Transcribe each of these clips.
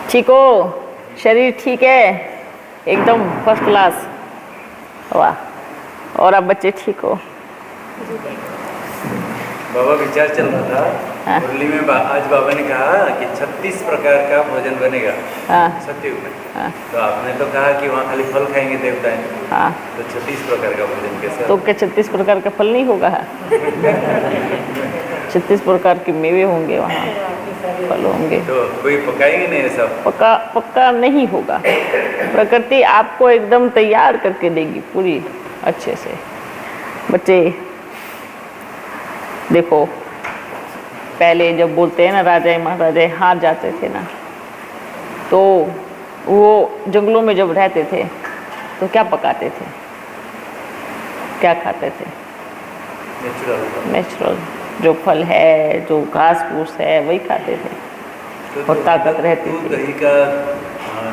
ठीक हो? शरीर ठीक है? एकदम फर्स्ट क्लास। वाह। और आप बच्चे ठीक हो? बाबा विचार चल रहा था मुरली में आज बाबा ने कहा कि 36 प्रकार का भोजन बनेगा सत्युग में। तो आपने तो कहा कि वहाँ खाली फल खाएंगे देवताएं। तो 36 प्रकार का भोजन कैसे? तो क्या 36 प्रकार का फल नहीं होगा? 36 प्रकार के मेवे होंगे वहाँ, फल होंगे। तो कोई पकाएंगे नहीं ऐसा? पक्का नहीं होगा। प्रकृति आपको एकदम तैयार करके देगी पूरी अच्छे से। बच्चे देखो, पहले जब बोलते हैं ना राजा महाराजा हार जाते थे ना, तो वो जंगलों में जब रहते थे तो क्या पकाते थे, क्या खाते थे? नेचुरल जो फल है, जो घास फूस है, वही खाते थे। और ताकत रहती थी। दही का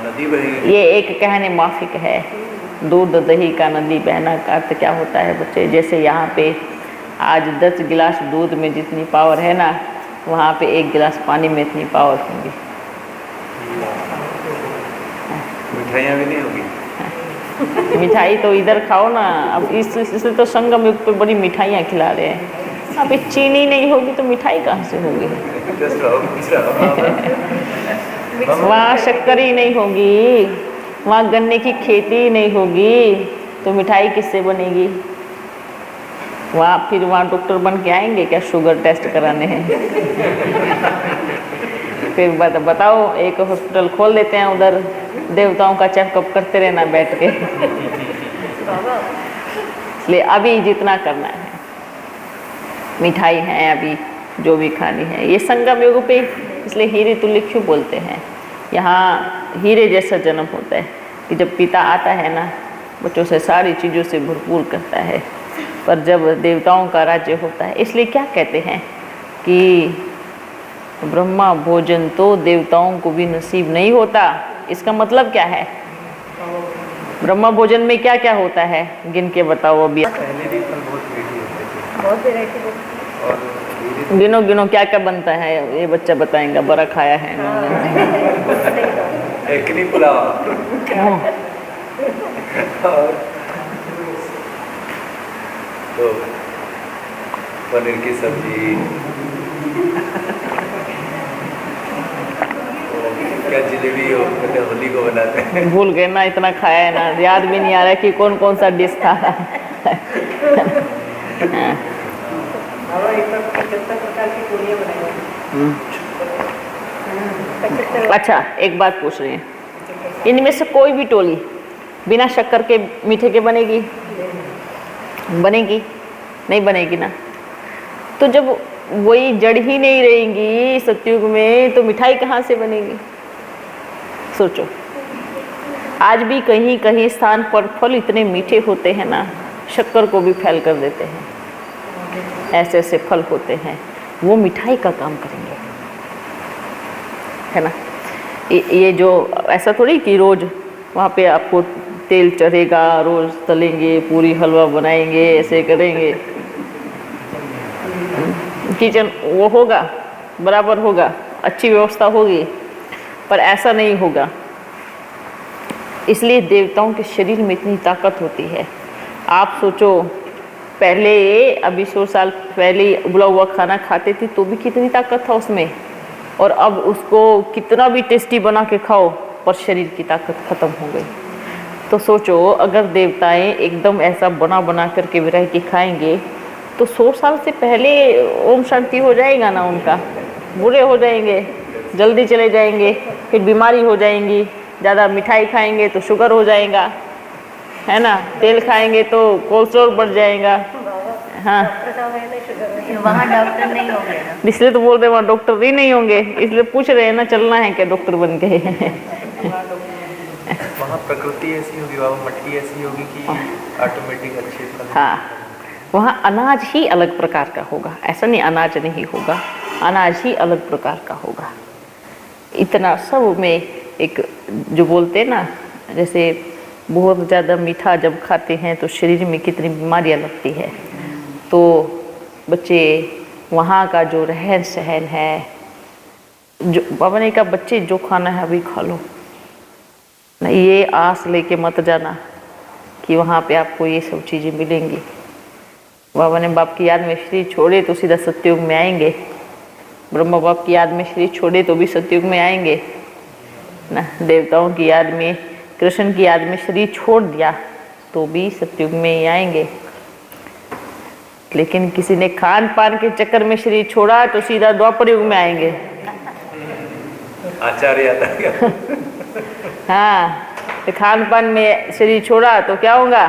नदी बहेगी। ये एक कहने माफिक है, दूध दही का नदी बहना का अर्थ क्या होता है बच्चे? जैसे यहाँ पे आज 10 गिलास दूध में जितनी पावर है ना, वहाँ पे 1 गिलास पानी में इतनी पावर होंगी। मिठाइयाँ भी नहीं होगी? मिठाई तो इधर खाओ ना। अब इससे तो संगम युग पे बड़ी मिठाइयाँ खिला रहे हैं। अब चीनी नहीं होगी तो मिठाई कहाँ से होगी? वहाँ शक्कर ही नहीं होगी, वहाँ गन्ने की खेती नहीं होगी, तो मिठाई किससे बनेगी? फिर वहाँ डॉक्टर बन के आएंगे क्या शुगर टेस्ट कराने हैं? फिर बताओ, एक हॉस्पिटल खोल देते हैं उधर, देवताओं का चेकअप करते रहना बैठ के। इसलिए अभी जितना करना है, मिठाई है अभी जो भी खानी है, ये संगम युग पे, इसलिए हीरे तुल्य क्यों बोलते हैं? यहाँ हीरे जैसा जन्म होता है कि जब पिता आता है ना, बच्चों से सारी चीज़ों से भरपूर करता है। पर जब देवताओं का राज्य होता है, इसलिए क्या कहते हैं कि ब्रह्मा भोजन तो देवताओं को भी नसीब नहीं होता। इसका मतलब क्या है? ब्रह्मा भोजन में क्या क्या होता है, गिन के बताओ अभी। पहले भी फल बहुत मीठे होते थे। और गिनो गिनो क्या क्या बनता है, ये बच्चा बताएंगा, बड़ा खाया है एकनी पुलाव और तो पनीर की सब्जी, क्या जलेबी होली को बनाते हैं। भूल गए ना, इतना खाया है ना, याद भी नहीं आ रहा कि कौन कौन सा डिश था। अच्छा, एक बात पूछ रही हैं, इनमें से कोई भी टोली बिना शक्कर के मीठे के बनेगी? बनेगी? नहीं बनेगी ना। तो जब वही जड़ ही नहीं रहेंगी सतयुग में, तो मिठाई कहाँ से बनेगी? सोचो। आज भी कहीं कहीं स्थान पर फल इतने मीठे होते हैं ना, शक्कर को भी फैल कर देते हैं। ऐसे ऐसे फल होते हैं, वो मिठाई का काम करेंगे, है ना। ये जो ऐसा थोड़ी कि रोज वहाँ पे आपको तेल चढ़ेगा, रोज तलेंगे, पूरी हलवा बनाएंगे, ऐसे करेंगे। किचन वो होगा, बराबर होगा, अच्छी व्यवस्था होगी, पर ऐसा नहीं होगा। इसलिए देवताओं के शरीर में इतनी ताकत होती है। आप सोचो, पहले अभी 100 साल पहले उबला हुआ खाना खाते थे तो भी कितनी ताकत था उसमें, और अब उसको कितना भी टेस्टी बना के खाओ पर शरीर की ताकत खत्म हो गई। तो सोचो, अगर देवताएं एकदम ऐसा बना करके वैरायटी खाएंगे तो 100 साल से पहले ओम शांति हो जाएगा ना उनका। बुरे हो जाएंगे, जल्दी चले जाएंगे, फिर बीमारी हो जाएंगी। ज़्यादा मिठाई खाएंगे तो शुगर हो जाएगा, है ना। तेल खाएंगे तो कोलेस्ट्रॉल बढ़ जाएगा। हाँ, वहाँ डॉक्टर नहीं होंगे ना, इसलिए तो बोल रहे वहाँ डॉक्टर ही नहीं होंगे। इसलिए पूछ रहे हैं ना, चलना है क्या डॉक्टर बन के? वहाँ प्रकृति ऐसी होगी, वहाँ मट्टी ऐसी होगी कि ऑटोमेटिक अच्छे फल। हाँ, वहाँ अनाज ही अलग प्रकार का होगा, ऐसा नहीं अनाज नहीं होगा, अनाज ही अलग प्रकार का होगा। इतना सब में एक जो बोलते हैं ना, जैसे बहुत ज़्यादा मीठा जब खाते हैं तो शरीर में कितनी बीमारियाँ लगती है। तो बच्चे, वहाँ का जो रहन सहन है जो बाबा ने कहा बच्चे जो खाना है अभी खा लो, नहीं ये आस लेके मत जाना कि वहाँ पे आपको ये सब चीज़ें मिलेंगी। बाबा ने बाप की याद में शरीर छोड़े तो सीधा सत्युग में आएंगे, ब्रह्मा बाप की याद में शरीर छोड़े तो भी सत्युग में आएंगे ना, देवताओं की याद में, कृष्ण की याद में शरीर छोड़ दिया तो भी सत्युग में ही आएंगे। लेकिन किसी ने खान पान के चक्कर में शरीर छोड़ा तो सीधा द्वापर युग में आएंगे। आचार्य आता है। हाँ, तो खान पान में शरीर छोड़ा तो क्या होगा,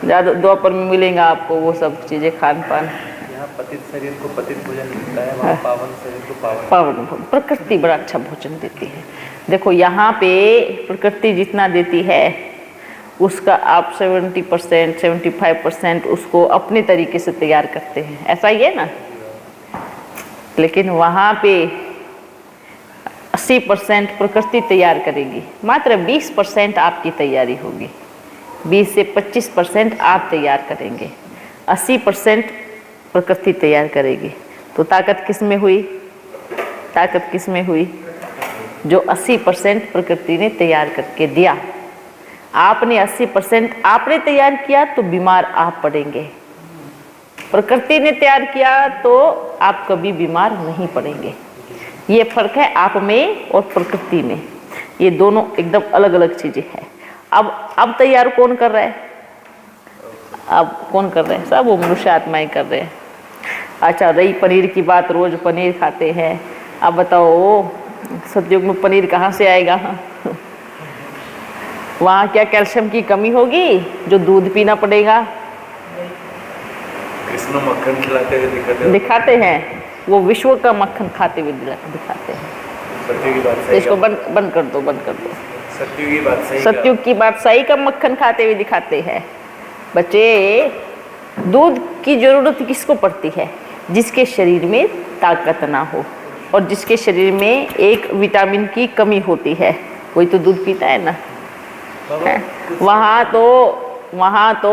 ज्यादा द्वापर में मिलेगा आपको वो सब चीजें, खान पान। यहाँ पतित शरीर को पतित भोजन मिलता है, वहाँ पावन शरीर को पावन। प्रकृति बड़ा अच्छा भोजन देती है। देखो यहाँ पे प्रकृति जितना देती है उसका आप 70% 75% उसको अपने तरीके से तैयार करते हैं, ऐसा ही है ना। लेकिन वहाँ पे 80% प्रकृति तैयार करेगी, मात्र 20% आपकी तैयारी होगी। 20 से 25% आप तैयार करेंगे, 80% प्रकृति तैयार करेगी। तो ताकत किस में हुई, ताकत किस में हुई, जो 80% प्रकृति ने तैयार करके दिया। आपने 80% आपने तैयार किया तो बीमार आप पड़ेंगे, प्रकृति ने तैयार किया तो आप कभी बीमार नहीं पड़ेंगे। ये फर्क है आप में और प्रकृति में, ये दोनों एकदम अलग अलग चीजें हैं। अब तैयार कौन कर रहा है, अब कौन कर रहे हैं, सब वो मनुष्य आत्माएं कर रहे हैं। अच्छा रही पनीर की बात, रोज पनीर खाते हैं, अब बताओ सतयुग में पनीर कहाँ से आएगा। वहाँ क्या कैल्शियम की कमी होगी जो दूध पीना पड़ेगा। कृष्ण मक्खन खिलाते हुए दिखाते हैं, वो विश्व का मक्खन खाते हुए दिखाते हैं। सत्युग की बात सही, इसको बंद कर दो, बंद कर दो। सत्युग की बात सही, सत्युग की बात सही का मक्खन खाते हुए दिखाते हैं। बच्चे दूध की जरूरत किसको पड़ती है, जिसके शरीर में ताकत ना हो और जिसके शरीर में एक विटामिन की कमी होती है, वही तो दूध पीता है ना। वहाँ तो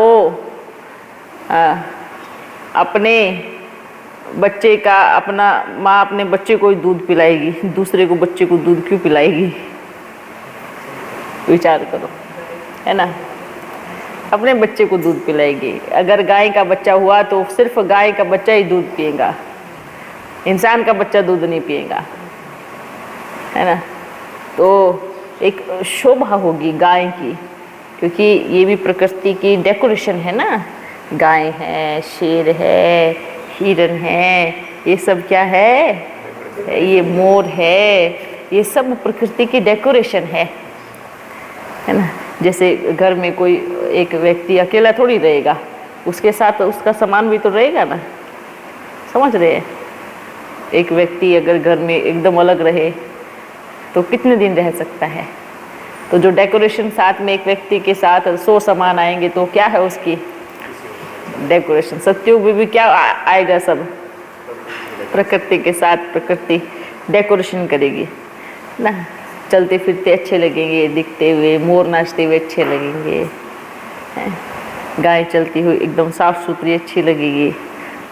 अपने बच्चे का, अपना माँ अपने बच्चे को ही दूध पिलाएगी, दूसरे को बच्चे को दूध क्यों पिलाएगी, विचार करो, है ना। अपने बच्चे को दूध पिलाएगी। अगर गाय का बच्चा हुआ तो सिर्फ गाय का बच्चा ही दूध पिएगा, इंसान का बच्चा दूध नहीं पिएगा, है ना। तो एक शोभा होगी गाय की, क्योंकि ये भी प्रकृति की डेकोरेशन है ना। गाय है, शेर है, हिरन है, ये सब क्या है, ये मोर है, ये सब प्रकृति की डेकोरेशन है ना। जैसे घर में कोई एक व्यक्ति अकेला थोड़ी रहेगा, उसके साथ उसका सामान भी तो रहेगा ना, समझ रहे हैं। एक व्यक्ति अगर घर में एकदम अलग रहे तो कितने दिन रह सकता है। तो जो डेकोरेशन साथ में एक व्यक्ति के साथ 100 सामान आएंगे तो क्या है उसकी डेकोरेशन। सत्युग में भी क्या आएगा, सब प्रकृति के साथ प्रकृति डेकोरेशन करेगी ना। चलते फिरते अच्छे लगेंगे, दिखते हुए, मोर नाचते हुए अच्छे लगेंगे, गाय चलती हुई एकदम साफ सुथरी अच्छी लगेगी।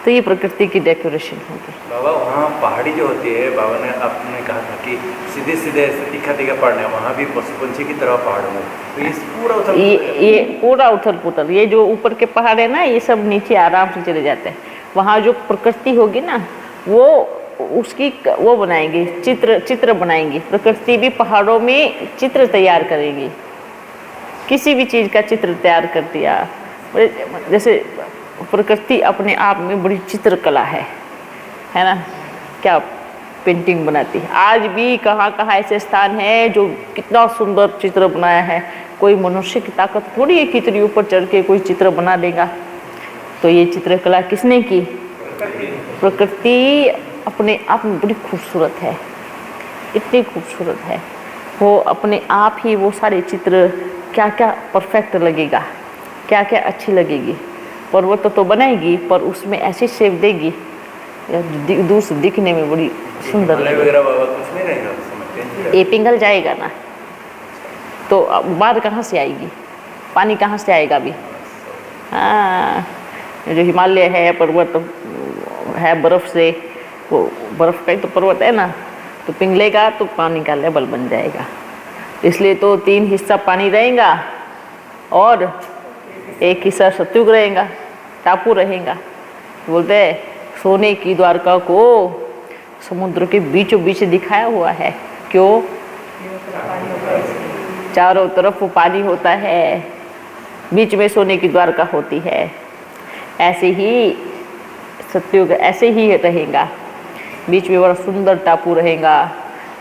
तो ये प्रकृति की डेकोरेशन होगी। बाबा वहाँ पहाड़ी जो होती है, बाबा ने आपने कहा था कि सीधे सीधे ऐसे तीखा तीखा पहाड़ है, वहाँ भी पशु पंछी की तरह पहाड़ हो, तो ये पूरा उथल ये पूरा उथल पुथल, ये जो ऊपर के पहाड़ है ना, ये सब नीचे आराम से चले जाते हैं। वहाँ जो प्रकृति होगी ना, वो उसकी वो बनाएंगी, चित्र बनाएंगी। प्रकृति भी पहाड़ों में चित्र तैयार करेगी, किसी भी चीज़ का चित्र तैयार कर दिया। जैसे प्रकृति अपने आप में बड़ी चित्रकला है ना। क्या पेंटिंग बनाती है। आज भी कहाँ कहाँ ऐसे स्थान हैं जो कितना सुंदर चित्र बनाया है। कोई मनुष्य की ताकत थोड़ी है कि इतनी ऊपर चढ़ के कोई चित्र बना देगा। तो ये चित्रकला किसने की, प्रकृति अपने आप में बड़ी खूबसूरत है, इतनी खूबसूरत है वो अपने आप ही। वो सारे चित्र क्या क्या परफेक्ट लगेगा, क्या क्या अच्छी लगेगी। पर्वत तो बनाएगी पर उसमें ऐसी शेप देगी दूर से दिखने में बड़ी सुंदर लगेगी। ये पिघल जाएगा ना, तो बाढ़ कहाँ से आएगी, पानी कहाँ से आएगा भी। हाँ, जो हिमालय है, पर्वत है, बर्फ़ से वो बर्फ़ का ही तो पर्वत है ना, तो पिघलेगा तो पानी का लेवल बन जाएगा। इसलिए तो 3 हिस्सा पानी रहेगा और 1 हिस्सा सतयुग रहेगा, टापू रहेगा। बोलते हैं सोने की द्वारका को समुद्र के बीचों बीच दिखाया हुआ है। क्यों? चारों तरफ पानी होता है, बीच में सोने की द्वारका होती है। ऐसे ही सतयुग ऐसे ही रहेगा, बीच में बड़ा सुंदर टापू रहेगा,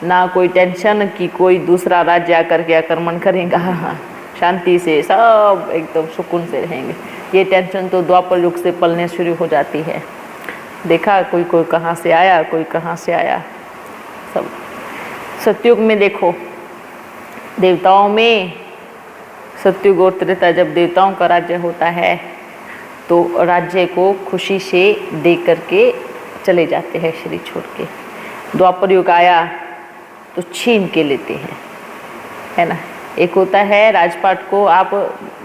ना कोई टेंशन कि कोई दूसरा राज्य आकर के आक्रमण करेगा। शांति से सब एकदम सुकून से रहेंगे। ये टेंशन तो द्वापर युग से पलने शुरू हो जाती है। देखा कोई कोई कहाँ से आया, कोई कहाँ से आया। सब सतयुग में देखो, देवताओं में सतयुग और त्रेता जब देवताओं का राज्य होता है तो राज्य को खुशी से दे करके चले जाते हैं शरीर छोड़ के। द्वापर युग आया तो छीन के लेते हैं, है ना। एक होता है राजपाट को आप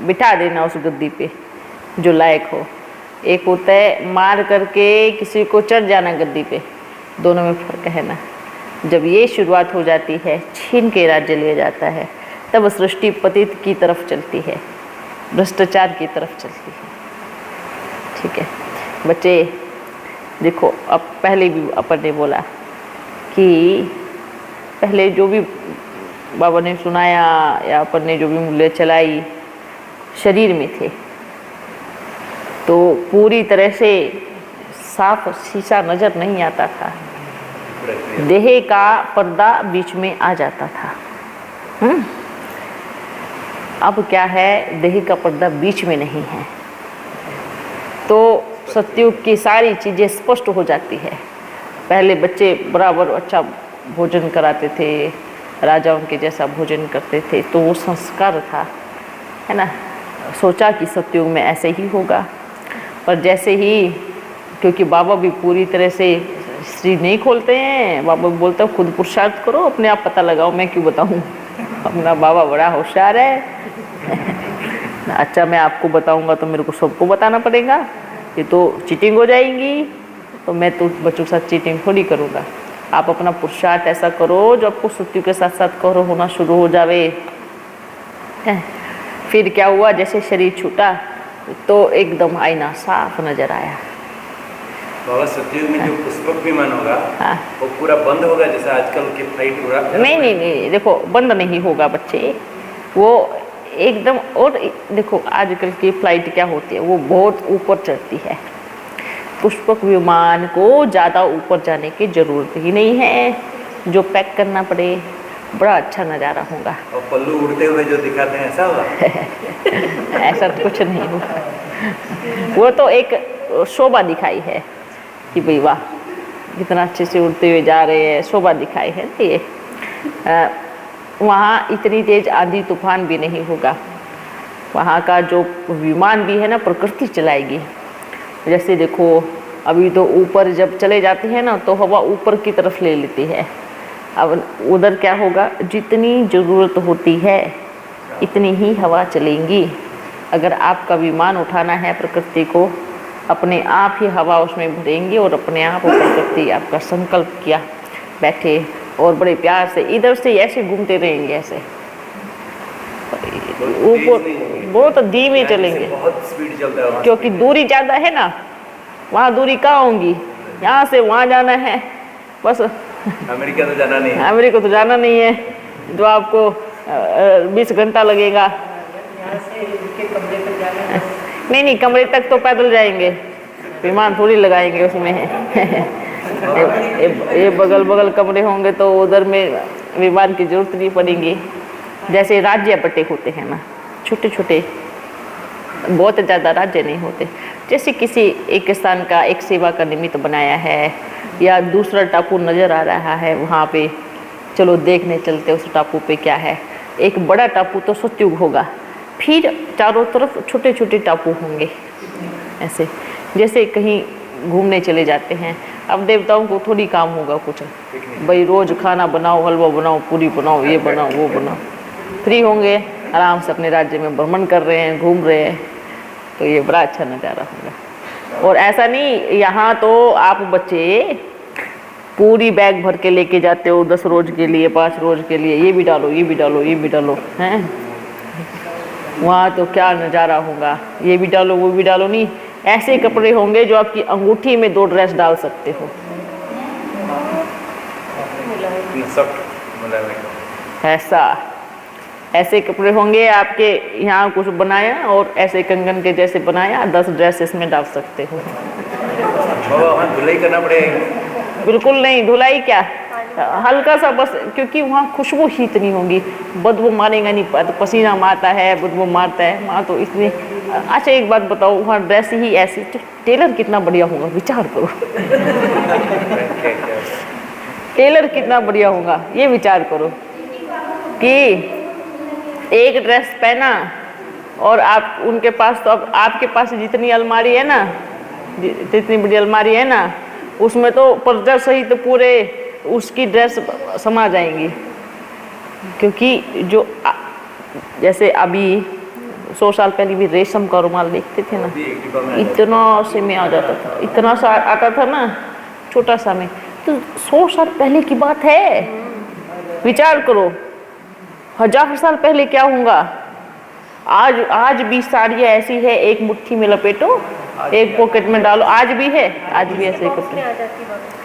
बिठा देना उस गद्दी पे जो लायक हो, एक होता है मार करके किसी को चढ़ जाना गद्दी पे। दोनों में फर्क है ना। जब ये शुरुआत हो जाती है, छीन के राज्य लिया जाता है, तब सृष्टि पतित की तरफ चलती है, भ्रष्टाचार की तरफ चलती है। ठीक है बच्चे, देखो अब पहले भी अपन ने बोला कि पहले जो भी बाबा ने सुनाया या अपन ने जो भी मूल्य चलाई शरीर में थे, तो पूरी तरह से साफ शीशा नजर नहीं आता था, देह का पर्दा बीच में आ जाता था। अब क्या है, देह का पर्दा बीच में नहीं है, तो सतयुग की सारी चीज़ें स्पष्ट हो जाती है। पहले बच्चे बराबर अच्छा भोजन कराते थे, राजाओं के जैसा भोजन करते थे, तो वो संस्कार था, है ना। सोचा कि सतयुग में ऐसे ही होगा, पर जैसे ही, क्योंकि बाबा भी पूरी तरह से शरीर नहीं खोलते हैं, बाबा बोलते हैं खुद पुरुषार्थ करो, अपने आप पता लगाओ, मैं क्यों बताऊं। अपना बाबा बड़ा होशियार है। अच्छा मैं आपको बताऊंगा तो मेरे को सबको बताना पड़ेगा, ये तो चीटिंग हो जाएगी, तो मैं तो बच्चों के साथ चीटिंग थोड़ी करूँगा। आप अपना पुरुषार्थ ऐसा करो जो आपको सतयुग के साथ साथ करो होना शुरू हो जावे। फिर क्या हुआ, जैसे शरीर छूटा तो एकदम आईना साफ नजर आया। बाबा सतयुग में जो पुष्पक विमान होगा, हाँ, वो पूरा बंद होगा जैसा आजकल के फ्लाइट उड़ा? नहीं, देखो बंद नहीं होगा बच्चे, वो एकदम। और देखो आजकल की फ्लाइट क्या होती है, वो बहुत ऊपर चढ़ती है। पुष्पक विमान को ज़्यादा ऊपर जाने की ज़रूरत ही नहीं है, जो पैक करना पड़े, बड़ा अच्छा नज़ारा होगा। और पल्लू उड़ते हुए जो दिखाते हैं ऐसा होगा? ऐसा तो कुछ नहीं होगा, वो तो एक शोभा दिखाई है कि भाई वाह कितना अच्छे से उड़ते हुए जा रहे हैं, शोभा दिखाई है। तो ये वहाँ इतनी तेज आंधी तूफान भी नहीं होगा। वहाँ का जो विमान भी है ना, प्रकृति चलाएगी। जैसे देखो अभी तो ऊपर जब चले जाते हैं ना, तो हवा ऊपर की तरफ ले लेती है। अब उधर क्या होगा, जितनी ज़रूरत होती है इतनी ही हवा चलेंगी। अगर आपका विमान उठाना है प्रकृति को, अपने आप ही हवा उसमें भरेंगे और अपने आप प्रकृति आपका संकल्प किया बैठे और बड़े प्यार से इधर से ऐसे घूमते रहेंगे, ऐसे ऊपर बहुत धीमे चलेंगे, बहुत स्पीड चलता है, क्योंकि दूरी ज़्यादा है ना। वहाँ दूरी कहाँ होंगी, यहाँ से वहाँ जाना है बस। अमेरिका तो जाना नहीं है, अमेरिका तो जाना नहीं है, जो आपको 20 घंटा लगेगा। नहीं, कमरे तक तो पैदल जाएंगे, विमान थोड़ी लगाएंगे उसमें। ये बगल बगल कमरे होंगे तो उधर में विमान की जरूरत नहीं पड़ेगी। जैसे राज्य बटे होते हैं ना, छोटे छोटे, बहुत ज़्यादा राज्य नहीं होते। जैसे किसी एक स्थान का एक सेवा का निमित्त बनाया है, या दूसरा टापू नज़र आ रहा है, वहाँ पे चलो देखने चलते उस टापू पे क्या है। एक बड़ा टापू तो सतयुग होगा, फिर चारों तरफ छोटे छोटे टापू होंगे। ऐसे जैसे कहीं घूमने चले जाते हैं। अब देवताओं को थोड़ी काम होगा कुछ, भाई रोज़ खाना बनाओ, हलवा बनाओ, पूरी बनाओ, ये बनाओ, वो बनाओ। फ्री होंगे, आराम से अपने राज्य में भ्रमण कर रहे हैं, घूम रहे हैं, तो ये बड़ा अच्छा नज़ारा होगा। और ऐसा नहीं, यहाँ तो आप बच्चे पूरी बैग भर के लेके जाते हो 10 रोज के लिए, 5 रोज के लिए, ये भी डालो, ये भी डालो, ये भी डालो, हैं। वहाँ तो क्या नज़ारा होगा, ये भी डालो, वो भी डालो। नहीं, ऐसे कपड़े होंगे जो आपकी अंगूठी में 2 ड्रेस डाल सकते हो। ऐसा, ऐसे कपड़े होंगे आपके यहाँ कुछ बनाया और ऐसे कंगन के जैसे बनाया, 10 ड्रेस इसमें डाल सकते हो। धुलाई करना पड़ेगा? बिल्कुल नहीं, धुलाई क्या, हल्का सा बस, क्योंकि वहाँ खुशबू ही इतनी होगी, बदबू मारेगा नहीं, पसीना मारता है, बदबू मारता है वहाँ तो इतनी। अच्छा एक बात बताओ, वहाँ ड्रेस ही ऐसी, तो टेलर कितना बढ़िया होगा, विचार करो। टेलर कितना बढ़िया होगा, ये विचार करो कि एक ड्रेस पहना और आप उनके पास, तो अब आपके पास जितनी अलमारी है ना, जितनी बड़ी अलमारी है ना, उसमें तो पर्दा सहित तो पूरे उसकी ड्रेस समा जाएंगी। क्योंकि जो जैसे अभी 100 साल पहले भी रेशम का रुमाल देखते थे ना, इतना से में आ जाता था, इतना सा आता था ना, छोटा सा में। तो 100 साल पहले की बात है, विचार करो 1000 साल पहले क्या होगा। आज भी साड़ियाँ ऐसी है, एक मुट्ठी में लपेटो, एक पॉकेट में डालो, आज भी है, आज भी ऐसे कपड़े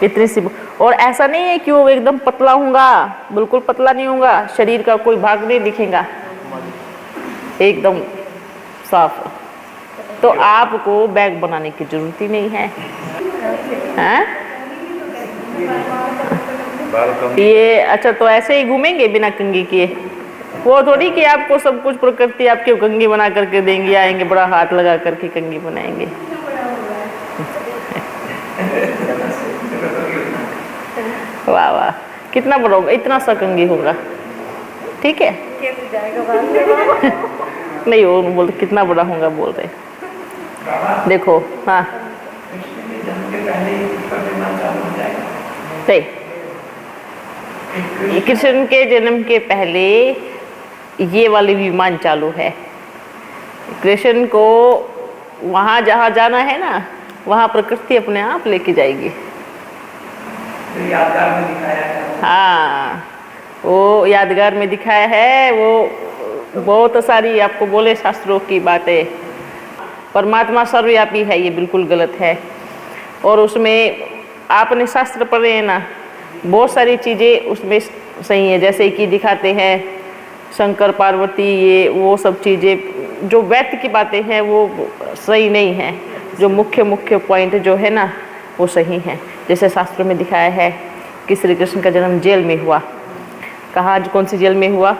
इतनी सी। और ऐसा नहीं है कि वो एकदम पतला होगा, बिल्कुल पतला नहीं होगा, शरीर का कोई भाग नहीं दिखेगा, एकदम साफ। तो आपको बैग बनाने की जरूरत ही नहीं है, हैं? ये अच्छा, तो ऐसे ही घूमेंगे बिना कंघी किए? वो थोड़ी कि आपको सब कुछ प्रकृति आपके कंघी बना करके देंगी, आएंगे बड़ा हाथ लगा करके कंघी बनाएंगे। वाह वाह, कितना बड़ा होगा, इतना सा कंघी होगा, ठीक है। नहीं, वो बोलते कितना बड़ा होगा बोल रहे, देखो। हाँ सही, कृष्ण के जन्म के पहले ये वाले विमान चालू है। कृष्ण को वहाँ जहाँ जाना है ना, वहाँ प्रकृति अपने आप लेके जाएगी। यादगार में दिखाया है। हाँ, वो यादगार में दिखाया है, वो बहुत सारी आपको बोले शास्त्रों की बातें। परमात्मा सर्वव्यापी है, ये बिल्कुल गलत है। और उसमें आपने शास्त्र पढ़े हैं ना, बहुत सारी चीज़ें उसमें सही है, जैसे कि दिखाते हैं शंकर पार्वती, ये वो सब चीज़ें जो वैद्य की बातें हैं वो सही नहीं है, जो मुख्य पॉइंट जो है ना वो सही है। जैसे शास्त्र में दिखाया है कि श्री कृष्ण का जन्म जेल में हुआ। कहाँ, कौन सी जेल में हुआ?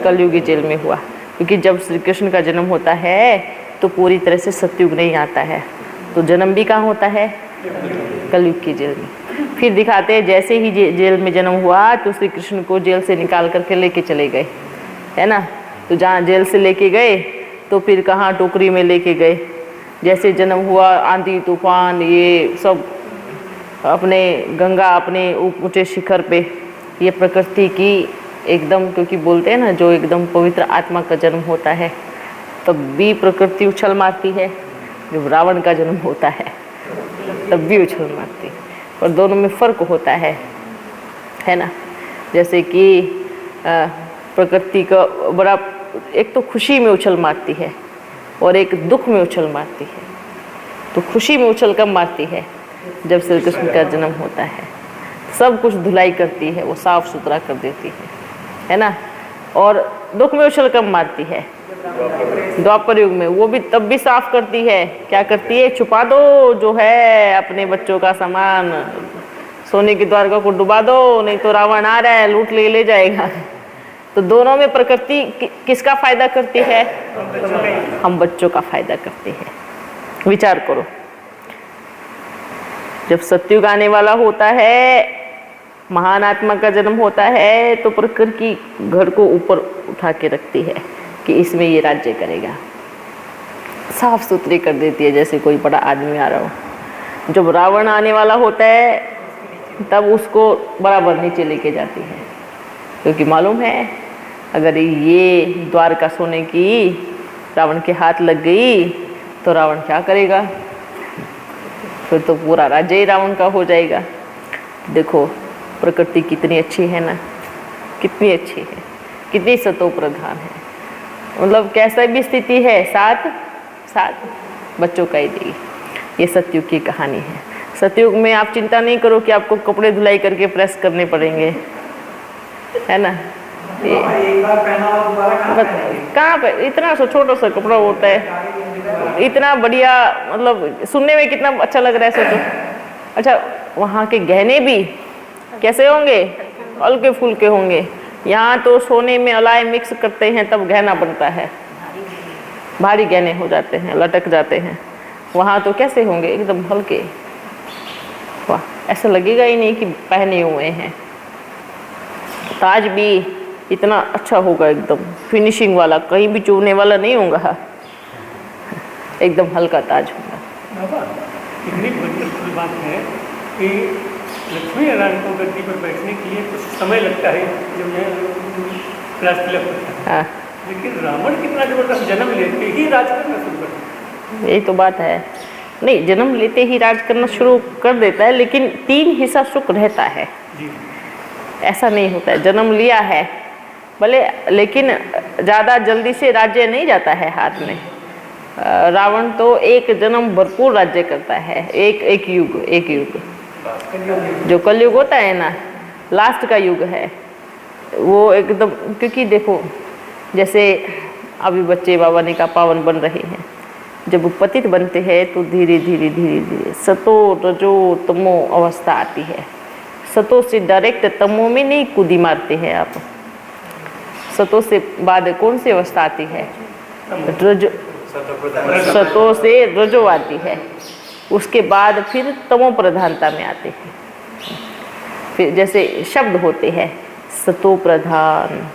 कलयुगी जेल में हुआ। क्योंकि जब श्री कृष्ण का जन्म होता है तो पूरी तरह से सतयुग नहीं आता है, तो जन्म भी कहाँ होता है? कलयुग की जेल में। फिर दिखाते हैं जैसे ही जेल में जन्म हुआ तो श्री कृष्ण को जेल से निकाल करके लेके चले गए, है ना। तो जहाँ जेल से लेके गए तो फिर कहाँ टोकरी में लेके गए। जैसे जन्म हुआ, आंधी तूफान ये सब अपने गंगा अपने ऊंचे शिखर पे, ये प्रकृति की एकदम, क्योंकि बोलते हैं ना जो एकदम पवित्र आत्मा का जन्म होता है तब भी प्रकृति उछल मारती है, जब रावण का जन्म होता है तब भी उछल मारती है। और दोनों में फ़र्क होता है ना। जैसे कि प्रकृति का बड़ा, एक तो खुशी में उछल मारती है और एक दुख में उछल मारती है। तो खुशी में उछल कब मारती है? जब श्री कृष्ण का जन्म होता है, सब कुछ धुलाई करती है, वो साफ सुथरा कर देती है ना। और दुख में उछल कब मारती है? द्वापर युग में। वो भी तब भी साफ करती है। क्या करती है? छुपा दो जो है अपने बच्चों का सामान, सोने की द्वारका को डुबा दो, नहीं तो रावण आ रहा है लूट ले जाएगा। तो दोनों में प्रकृति किसका फायदा करती है? हम बच्चों का फायदा करती है। विचार करो, जब सतयुग आने वाला होता है, महान आत्मा का जन्म होता है, तो प्रकृति घर को ऊपर उठा के रखती है कि इसमें ये राज्य करेगा। साफ सुथरी कर देती है जैसे कोई बड़ा आदमी आ रहा हो। जब रावण आने वाला होता है तब उसको बराबर नीचे लेके जाती है, क्योंकि मालूम है अगर ये द्वारका सोने की रावण के हाथ लग गई तो रावण क्या करेगा? फिर तो पूरा राज्य ही रावण का हो जाएगा। देखो प्रकृति कितनी अच्छी है ना, कितनी अच्छी है, कितनी सतो प्रधान है। मतलब कैसा भी स्थिति है साथ साथ बच्चों का ही देगी। ये सतयुग की कहानी है। सतयुग में आप चिंता नहीं करो कि आपको कपड़े धुलाई करके प्रेस करने पड़ेंगे, है ना। एक बार पहना हुआ दोबारा कहाँ पे इतना सा छोटा सा कपड़ा होता है, इतना बढ़िया, मतलब सुनने में कितना अच्छा लग रहा है सोचो। अच्छा वहाँ के गहने भी कैसे होंगे, हल्के फुल्के होंगे। यहाँ तो सोने में अलाय मिक्स करते हैं तब गहना बनता है, भारी गहने हो जाते हैं, लटक जाते हैं। वहाँ तो कैसे होंगे, एकदम हल्के। वाह, ऐसा लगेगा ही नहीं कि पहने हुए हैं। ताज भी इतना अच्छा होगा, एकदम फिनिशिंग वाला, कहीं भी चुभने वाला नहीं होगा, एकदम हल्का ताज होगा। बाबा इतनी वंडरफुल बात है कि लक्ष्मी नारायण को गद्दी पर बैठने के लिए कुछ समय लगता है जब क्लास फिलअप होता है, लेकिन रावण कितना जबरदस्त जन्म लेते ही राज करना शुरू करता है। यही तो बात है। नहीं, जन्म लेते ही राज करना शुरू कर देता है, लेकिन 3 हिस्सा सुख रहता है। ऐसा नहीं होता है, जन्म लिया है भले, लेकिन ज़्यादा जल्दी से राज्य नहीं जाता है हाथ में। रावण तो एक जन्म भरपूर राज्य करता है, एक युग जो कलयुग होता है ना, लास्ट का युग है वो एकदम। क्योंकि देखो जैसे अभी बच्चे बाबा ने कहा पावन बन रहे हैं, जब पतित बनते हैं तो धीरे धीरे सतो रजो तमो अवस्था आती है। सतो से डायरेक्ट तमो में नहीं कूदी मारते हैं आप। सतो से बाद कौन सी अवस्था आती है, रजो। सतो से रजो आती है, उसके बाद फिर तमो प्रधानता में आते हैं। फिर जैसे शब्द होते हैं सतो प्रधान,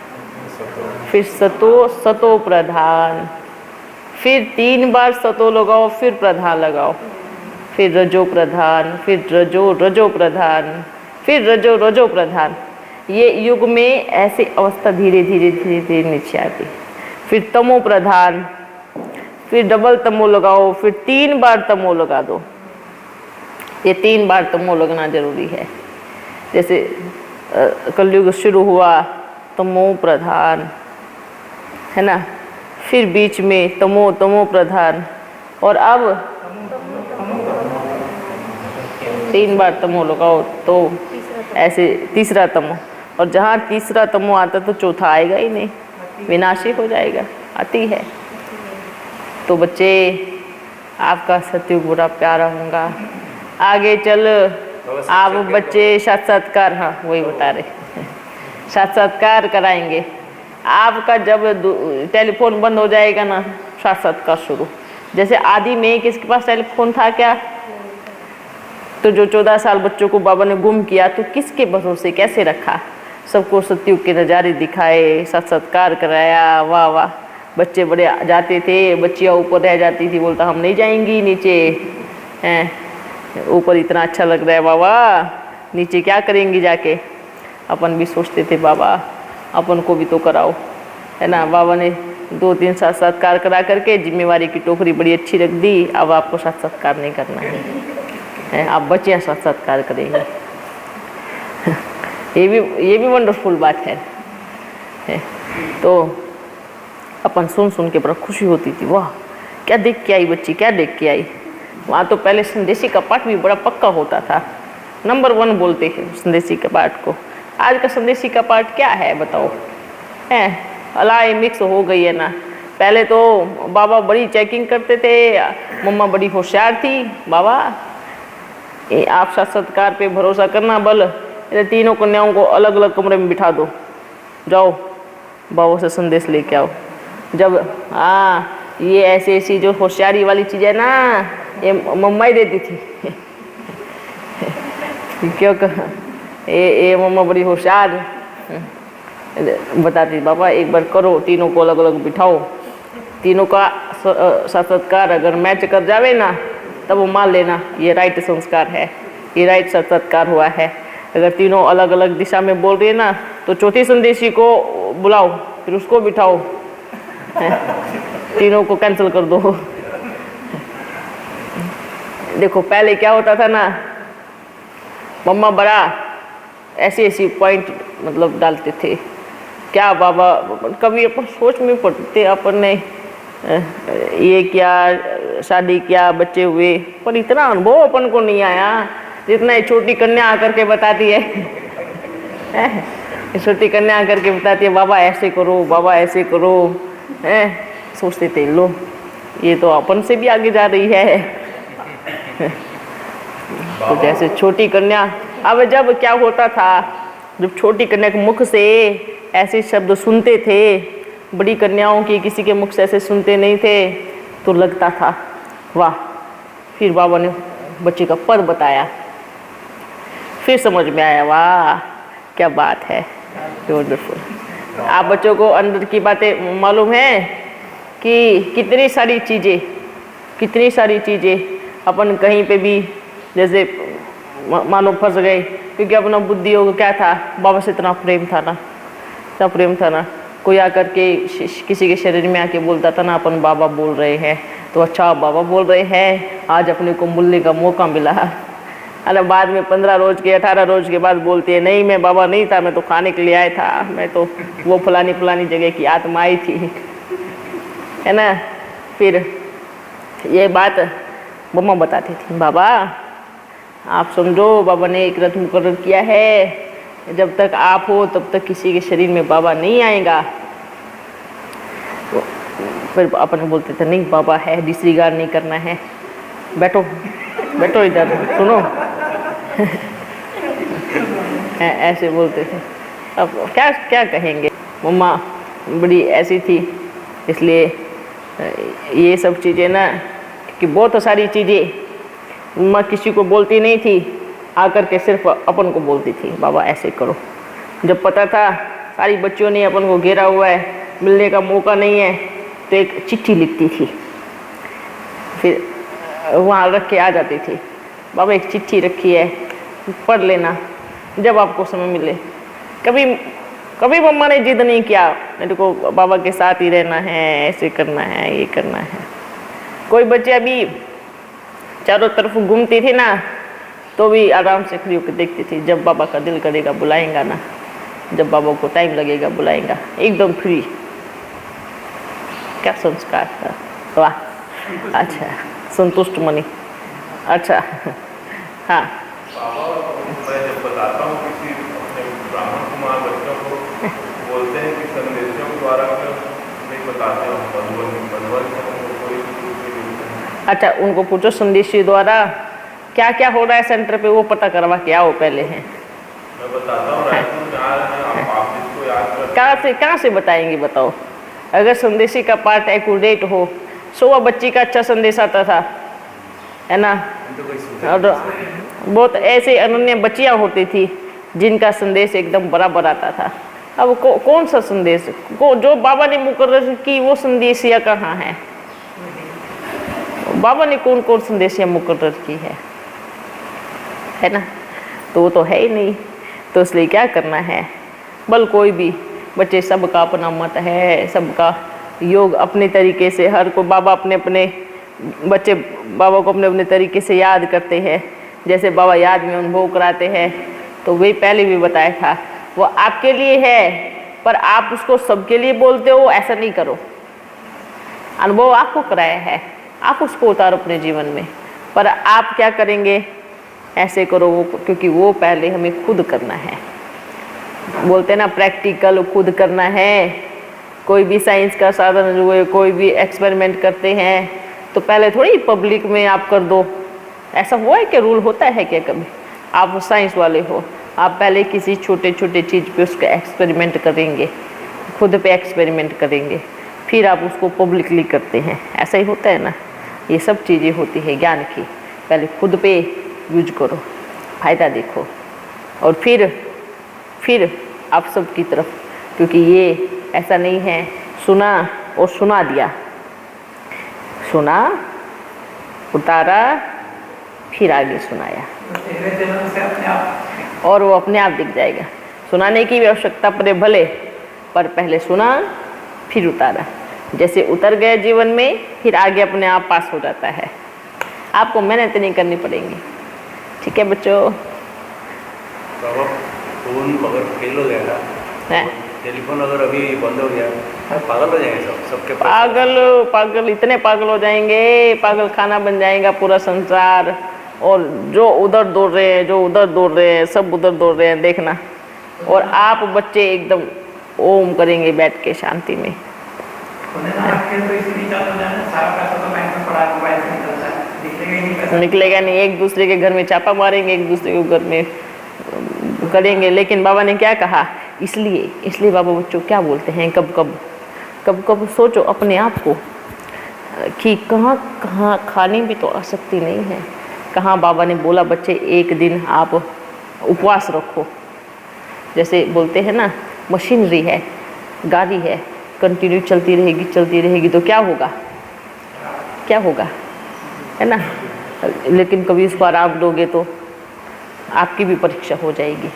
फिर सतो प्रधान, फिर 3 बार सतो लगाओ, फिर प्रधान लगाओ, फिर रजो प्रधान, फिर रजो प्रधान, फिर रजो प्रधान। ये युग में ऐसे अवस्था धीरे धीरे नीचे आती है। फिर तमो प्रधान, फिर डबल तमो लगाओ, फिर 3 बार तमो लगा दो। ये 3 बार तमो लगना जरूरी है। जैसे कलयुग शुरू हुआ तमो प्रधान, है ना, फिर बीच में तमो प्रधान, और अब 3 बार तमो लगाओ तो ऐसे तीसरा तमो, और जहाँ तीसरा तमो आता तो चौथा आएगा ही नहीं, विनाशी हो जाएगा। आती है तो बच्चे आपका सतयुग बड़ा प्यारा होगा। आगे चल आप बच्चे साक्षात्कार, हाँ वही बता रहे, साक्षात्कार कराएंगे आपका। जब टेलीफोन बंद हो जाएगा ना, साक्षात्कार शुरू। जैसे आदि में किसके पास टेलीफोन था क्या, तो जो 14 साल बच्चों को बाबा ने गुम किया तो किसके भरोसे कैसे रखा, सबको सतयुग के नज़ारे दिखाए, साक्षात्कार कराया। वाह वाह, बच्चे बड़े जाते थे, बच्चियाँ ऊपर रह जाती थी, बोलता हम नहीं जाएंगी नीचे, हैं ऊपर इतना अच्छा लग रहा है बाबा, नीचे क्या करेंगी जाके। अपन भी सोचते थे बाबा अपन को भी तो कराओ, है ना। बाबा ने 2-3 साक्षात्कार करा करके जिम्मेवारी की टोकरी बड़ी अच्छी रख दी। अब आपको साक्षात्कार नहीं करना है, आप बच्चियाँ साक्षात्कार करेंगे। ये भी वंडरफुल बात है। तो अपन सुन के बड़ा खुशी होती थी, वाह क्या देख के आई बच्ची, क्या देख के आई। वहाँ तो पहले संदेशी का पाठ भी बड़ा पक्का होता था, नंबर 1 बोलते हैं संदेशी का पाठ को। आज का संदेशी का पाठ क्या है बताओ, है अलाय मिक्स हो गई है ना। पहले तो बाबा बड़ी चेकिंग करते थे, मम्मा बड़ी होशियार थी। बाबा आप साक्षात्कार पे भरोसा करना, बल तीनों कन्याओं को अलग अलग कमरे में बिठा दो, जाओ बाबा से संदेश लेके आओ। जब ये ऐसी जो होशियारी वाली चीज़ है ना, ये मम्मा ही देती थी। क्यों ये मम्मा बड़ी होशियार बताती, बाबा एक बार करो, तीनों को अलग अलग बिठाओ, तीनों का साक्षात्कार अगर मैच कर जावे ना तब वो मान लेना ये राइट संस्कार है, ये राइट साक्षात्कार हुआ है। अगर तीनों अलग अलग दिशा में बोल रही है ना तो चौथी संदेशी को बुलाओ, फिर उसको बिठाओ, तीनों को कैंसिल कर दो। देखो पहले क्या होता था ना, मम्मा बड़ा ऐसी ऐसी पॉइंट मतलब डालते थे। क्या बाबा कभी अपन सोच में पड़ते अपन ने ये क्या शादी किया बच्चे हुए, पर इतना अनुभव अपन को नहीं आया जितना ये छोटी कन्या आकर के बताती है। छोटी कन्या आकर के बताती है बाबा ऐसे करो, बाबा ऐसे करो। सोचते थे लो ये तो अपन से भी आगे जा रही है। तो जैसे छोटी कन्या, अब जब क्या होता था, जब छोटी कन्या के मुख से ऐसे शब्द सुनते थे, बड़ी कन्याओं की किसी के मुख से ऐसे सुनते नहीं थे, तो लगता था वाह। फिर बाबा ने बच्चे का पद बताया, फिर समझ में आया वाह क्या बात है, वंडरफुल। आप बच्चों को अंदर की बातें मालूम है कि कितनी सारी चीज़ें अपन कहीं पे भी जैसे मानो फंस गए, क्योंकि अपना बुद्धि योग क्या था, बाबा से इतना प्रेम था ना, कोई आकर के किसी के शरीर में आके बोलता था ना अपन बाबा बोल रहे हैं, तो अच्छा बाबा बोल रहे हैं, आज अपने को बोलने का मौका मिला। अरे बाद में 15 रोज के 18 रोज के बाद बोलती है नहीं मैं बाबा नहीं था, मैं तो खाने के लिए आया था, मैं तो वो फलानी जगह की आत्मा आई थी, है ना। फिर ये बात मम्मा बताती थी, बाबा आप समझो बाबा ने एक रथ मुकर्रर किया है, जब तक आप हो तब तक किसी के शरीर में बाबा नहीं आएगा। तो फिर अपन बोलते थे नहीं बाबा है, डिसरिगार्ड नहीं करना है, बैठो इधर सुनो। ऐसे बोलते थे। अब क्या कहेंगे, मम्मा बड़ी ऐसी थी, इसलिए ये सब चीज़ें ना कि बहुत सारी चीज़ें मम्मा किसी को बोलती नहीं थी, आकर के सिर्फ अपन को बोलती थी बाबा ऐसे करो। जब पता था सारी बच्चियों ने अपन को घेरा हुआ है, मिलने का मौका नहीं है, तो एक चिट्ठी लिखती थी, फिर वहाँ रख के आ जाती थी, बाबा एक चिट्ठी रखी है पढ़ लेना जब आपको समय मिले। कभी मम्मा ने जिद नहीं किया मेरे को बाबा के साथ ही रहना है, ऐसे करना है, ये करना है। कोई बच्चे अभी चारों तरफ घूमती थी ना, तो भी आराम से खड़ी होकर देखती थी, जब बाबा का दिल करेगा बुलाएंगा ना, जब बाबा को टाइम लगेगा बुलाएंगा, एकदम फ्री। क्या संस्कार था, वाह। अच्छा संतुष्ट मनी, अच्छा हाँ। मैं जब बताता हूँ किसी अपने ब्राह्मण कुमार बच्चों को, बोलते हैं कि संदेशों द्वारा नहीं बताते हो, अच्छा उनको पूछो संदेशी द्वारा क्या क्या हो रहा है सेंटर पे, वो पता करवा के आओ पहले हैं। मैं बताता हूँ आप इसको याद कहाँ से बताएंगे बताओ। अगर संदेशी का पार्ट एक्यूरेट हो, सुबह बच्ची का अच्छा संदेश आता था, है ना, और बहुत ऐसे अनन्य बच्चियाँ होती थी जिनका संदेश एकदम बराबर आता था। अब कौन सा संदेश जो बाबा ने मुकर्रर की, वो संदेशिया कहाँ है? बाबा ने कौन कौन संदेशिया मुकर्रर की है ना, तो वो तो है ही नहीं। तो इसलिए क्या करना है, बल कोई भी बच्चे, सबका अपना मत है, सबका योग अपने तरीके से, हर को बाबा अपने बच्चे बाबा को अपने तरीके से याद करते हैं। जैसे बाबा याद में अनुभव कराते हैं, तो वही पहले भी बताया था, वो आपके लिए है, पर आप उसको सबके लिए बोलते हो, ऐसा नहीं करो। अनुभव आपको कराया है, आप उसको उतारो अपने जीवन में, पर आप क्या करेंगे, ऐसे करो वो, क्योंकि वो पहले हमें खुद करना है। बोलते हैं ना प्रैक्टिकल खुद करना है। कोई भी साइंस का साधन हुए, कोई भी एक्सपेरिमेंट करते हैं, तो पहले थोड़ी पब्लिक में आप कर दो। ऐसा हुआ है कि रूल होता है क्या कभी? आप साइंस वाले हो, आप पहले किसी छोटे चीज़ पे उसका एक्सपेरिमेंट करेंगे, खुद पे एक्सपेरिमेंट करेंगे, फिर आप उसको पब्लिकली करते हैं। ऐसा ही होता है ना, ये सब चीज़ें होती है ज्ञान की। पहले खुद पे यूज करो, फ़ायदा देखो, और फिर आप सब की तरफ, क्योंकि ये ऐसा नहीं है सुना और सुना दिया, सुना उतारा फिर आगे सुनाया, और वो अपने आप दिख जाएगा। सुनाने की भी आवश्यकता पड़े भले, पर पहले सुना फिर उतारा। जैसे उतर गए जीवन में, फिर आगे अपने आप पास हो जाता है। आपको मेहनत नहीं करनी पड़ेगी। ठीक है बच्चों, बाबा फोन अगर फेल हो गया, हैं? टेलीफोन अगर अभी बंद हो गया, पागल हो जाएंगे सबके पास। पागल इतने पागल हो जाएंगे, पागल खाना बन जाएगा पूरा संसार। और जो उधर दौड़ रहे हैं, जो उधर दौड़ रहे हैं, सब उधर दौड़ रहे हैं, देखना। और आप बच्चे एकदम ओम करेंगे बैठ के शांति में। निकलेगा नहीं, एक दूसरे के घर में छापा मारेंगे, एक दूसरे के घर में करेंगे। लेकिन बाबा ने क्या कहा, इसलिए बाबा बच्चों क्या बोलते हैं, कब सोचो अपने आप को कि कहाँ खाने में तो आसक्ति नहीं है। कहाँ बाबा ने बोला बच्चे एक दिन आप उपवास रखो। जैसे बोलते हैं ना, मशीनरी है, गाड़ी है, कंटिन्यू चलती रहेगी तो क्या होगा, है ना। लेकिन कभी उसको आराम दोगे तो आपकी भी परीक्षा हो जाएगी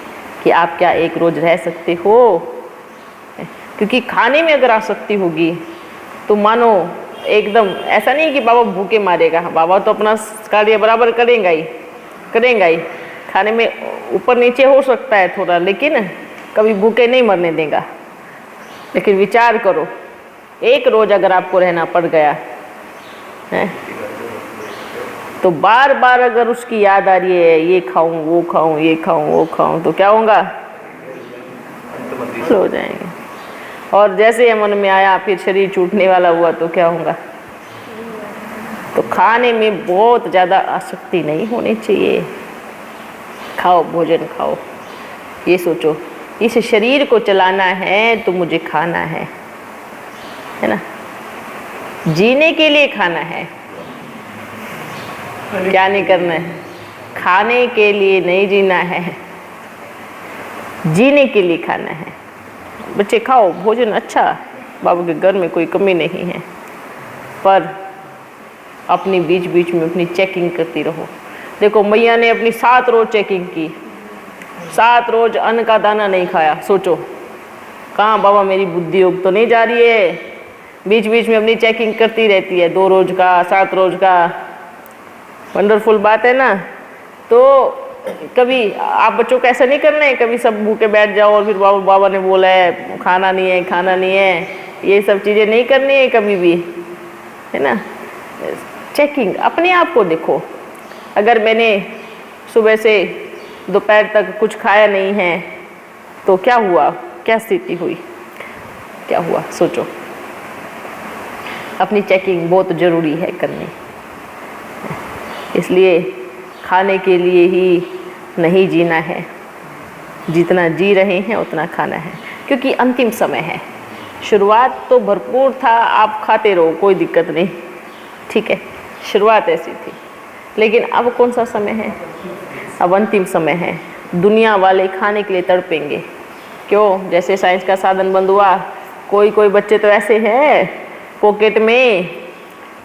कि आप क्या एक रोज़ रह सकते हो। क्योंकि खाने में अगर आसक्ति होगी तो मानो एकदम ऐसा नहीं कि बाबा भूखे मारेगा, बाबा तो अपना कार्य बराबर करेगा ही। खाने में ऊपर नीचे हो सकता है थोड़ा, लेकिन कभी भूखे नहीं मरने देगा। लेकिन विचार करो, एक रोज़ अगर आपको रहना पड़ गया है तो बार बार अगर उसकी याद आ रही है, ये खाऊं वो खाऊं तो क्या होगा, हो जाएंगे। और जैसे मन में आया फिर शरीर छूटने वाला हुआ तो क्या होगा। तो खाने में बहुत ज़्यादा आसक्ति नहीं होनी चाहिए। खाओ, भोजन खाओ, ये सोचो इस शरीर को चलाना है तो मुझे खाना है ना। जीने के लिए खाना है, क्या नहीं करना है, खाने के लिए नहीं जीना है, जीने के लिए खाना है। बच्चे खाओ भोजन अच्छा, बाबा के घर में कोई कमी नहीं है, पर अपनी बीच में अपनी चेकिंग करती रहो। देखो मैया ने अपनी 7 रोज चेकिंग की, 7 रोज अन्न का दाना नहीं खाया। सोचो कहाँ बाबा मेरी बुद्धि योग तो नहीं जा रही है। बीच में अपनी चेकिंग करती रहती है, 2 रोज का, 7 रोज का। वंडरफुल बात है ना। तो कभी आप बच्चों को ऐसा नहीं करना है, कभी सब भूखे बैठ जाओ और फिर बाबा ने बोला है खाना नहीं है, ये सब चीज़ें नहीं करनी है कभी भी, है ना। चेकिंग अपने आप को देखो। अगर मैंने सुबह से दोपहर तक कुछ खाया नहीं है तो क्या हुआ, क्या स्थिति हुई, क्या हुआ, सोचो। अपनी चेकिंग बहुत ज़रूरी है करनी। इसलिए खाने के लिए ही नहीं जीना है, जितना जी रहे हैं उतना खाना है। क्योंकि अंतिम समय है। शुरुआत तो भरपूर था, आप खाते रहो कोई दिक्कत नहीं, ठीक है, शुरुआत ऐसी थी। लेकिन अब कौन सा समय है, अब अंतिम समय है। दुनिया वाले खाने के लिए तड़पेंगे। क्यों, जैसे साइंस का साधन बंद हुआ, कोई बच्चे तो ऐसे हैं पॉकेट में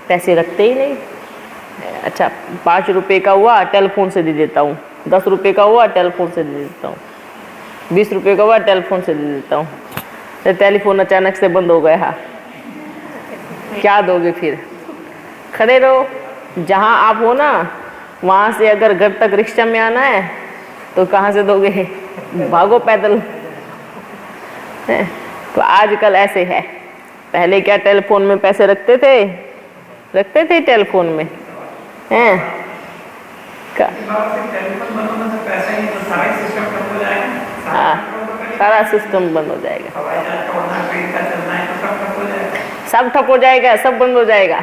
पैसे रखते ही नहीं। अच्छा 5 रुपये का हुआ टेलीफोन से दे देता हूँ, 10 रुपये का हुआ टेलीफोन से दे देता हूँ, 20 रुपये का हुआ टेलीफोन से दे देता हूँ। तो टेलीफोन अचानक से बंद हो गया, क्या दोगे फिर। खड़े रहो, जहाँ आप हो ना वहाँ से अगर घर तक रिक्शा में आना है तो कहाँ से दोगे, भागो पैदल। तो आजकल ऐसे है। पहले क्या टेलीफोन में पैसे रखते थे टेलीफोन में हैं का, हाँ सारा सिस्टम बंद हो जाएगा, सब ठप हो जाएगा, सब बंद हो जाएगा।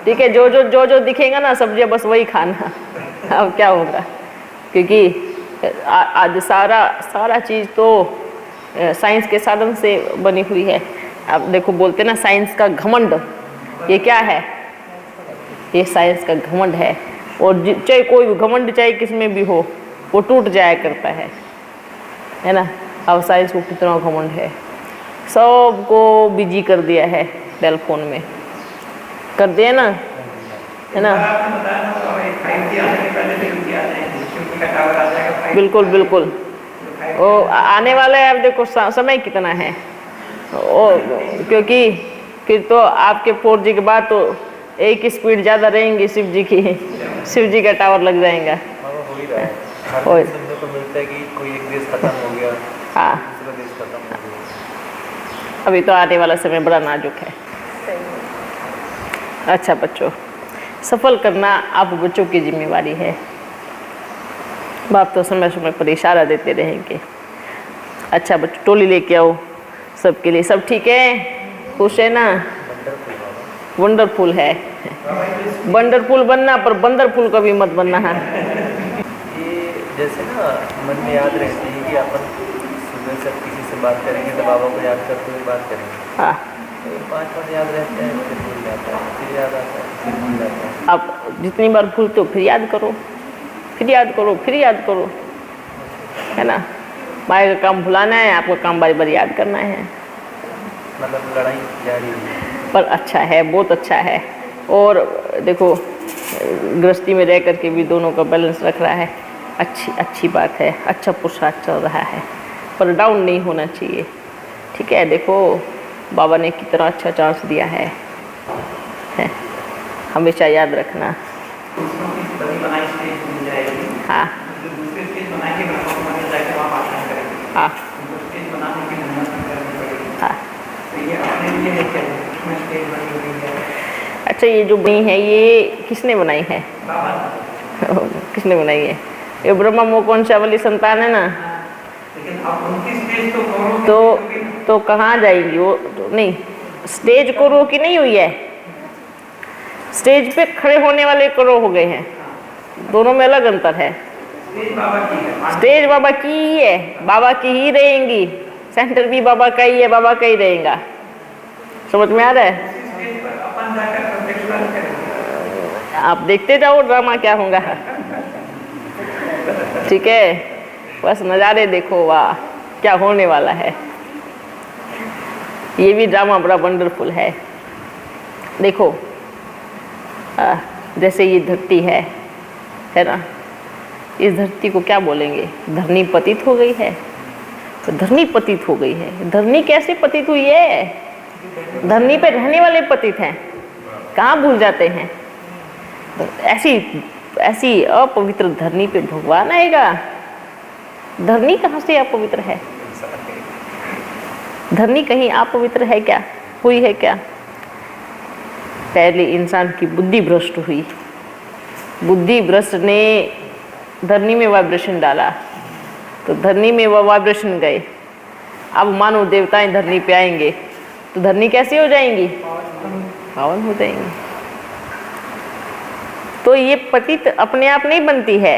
ठीक है, जो दिखेगा ना सब्जियां बस वही खाना। अब क्या होगा, क्योंकि आज सारा चीज़ तो साइंस के साधन से बनी हुई है। अब देखो बोलते ना साइंस का घमंड, ये क्या है, ये साइंस का घमंड है। और चाहे कोई भी घमंड चाहे किस में भी हो वो टूट जाया करता है ना। अब साइंस को कितना घमंड है, सबको बिजी कर दिया है टेलीफोन में, कर दिया ना, है ना। बिल्कुल वो आने वाला है। अब देखो समय कितना है, क्योंकि फिर तो आपके 4G के बाद तो एक स्पीड ज़्यादा रहेंगी शिव जी की, शिव जी का टावर लग जाएगा। को मिलता है कि कोई एक देश खत्म हो गया, हाँ, दूसरा देश खत्म हो गया। अभी तो आने वाला समय बड़ा नाजुक है। अच्छा बच्चों, सफल करना आप बच्चों की जिम्मेवारी है। बाप तो समय समय पर इशारा देते रहेंगे। अच्छा बच्चों, टोली लेके आओ सबके लिए। सब ठीक है, खुश है ना? वंडरफुल है। वंडरफुल बनना, पर वंडरफुल कभी मत बनना है। ये जैसे ना मन में याद रहती है कि अपन सुबह से किसी से बात करेंगे तो बाबा को याद करते हुए बात करेंगे। हाँ, तो 5 बार याद रहता है, फिर भूल जाता है, फिर याद आता है, फिर भूल जाता है। आप जितनी बार भूलते हो फिर याद करो, फिर याद करो, फिर याद करो, है ना? माया का काम भुलाना है, आपका काम बारी बारी याद करना है। मतलब लड़ाई जारी है। पर अच्छा है, बहुत अच्छा है। और देखो, गृहस्थी में रह करके भी दोनों का बैलेंस रख रहा है। अच्छी बात है, अच्छा पुरुषार्थ चल रहा है, पर डाउन नहीं होना चाहिए। ठीक है, देखो बाबा ने कितना अच्छा चांस दिया है, हमेशा याद रखना। हाँ हाँ हाँ। अच्छा, ये जो बनी है ये किसने बनाई है? किसने बनाई है? ये ब्रह्मा मोकोंशा वाली संतान है ना। तो कहाँ जाएंगी वो? तो नहीं, स्टेज को रो की नहीं हुई है, स्टेज पे खड़े होने वाले करो हो गए हैं। दोनों में अलग अंतर है। स्टेज बाबा की ही है, बाबा की ही रहेंगी। सेंटर भी बाबा का ही है, बाबा का ही रहेगा। समझ में आ रहा है? आप देखते जाओ ड्रामा क्या होगा। ठीक है, बस नज़ारे देखो, वाह क्या होने वाला है। ये भी ड्रामा बड़ा वंडरफुल है। देखो जैसे ये धरती है ना, इस धरती को क्या बोलेंगे? धरनी पतित हो गई है। तो धरनी पतित हो गई है। धरनी कैसे पतित हुई है? धरनी पे रहने वाले पतित हैं, कहाँ भूल जाते हैं। ऐसी अपवित्र धरनी पे भगवान आएगा? धरनी कहाँ से अपवित्र है? धरनी कहीं अपवित्र है क्या? हुई है क्या? पहले इंसान की बुद्धि भ्रष्ट हुई, बुद्धि भ्रष्ट ने धरनी में वाइब्रेशन डाला, तो धरनी में वह वाइब्रेशन गए। अब मानव देवताएं धरनी पे आएंगे तो धरनी कैसी हो जाएंगी? पावन हो जाएंगी। तो ये पतित अपने आप नहीं बनती है।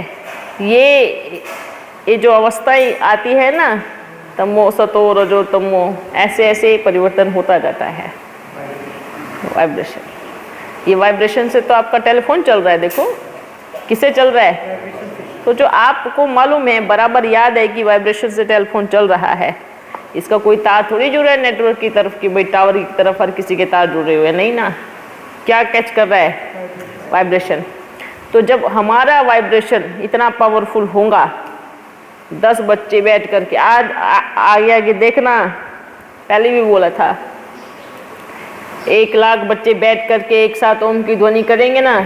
ये जो अवस्थाएं आती है ना, तमो सतो रजो तमो, ऐसे परिवर्तन होता जाता है। वाइब्रेशन, ये वाइब्रेशन से तो आपका टेलीफोन चल रहा है। देखो किससे चल रहा है? तो जो आपको मालूम है, बराबर याद है कि वाइब्रेशन से टेलीफोन चल रहा है। इसका कोई तार थोड़ी जुड़ा है नेटवर्क की तरफ कि भाई टावर की तरफ हर किसी के तार जुड़े हुए, नहीं ना। क्या कैच कर रहा है? वाइब्रेशन। तो जब हमारा वाइब्रेशन इतना पावरफुल होगा, 10 बच्चे बैठ करके आज आगे देखना, पहले भी बोला था, 1 लाख बच्चे बैठ करके एक साथ ओम की ध्वनि करेंगे ना,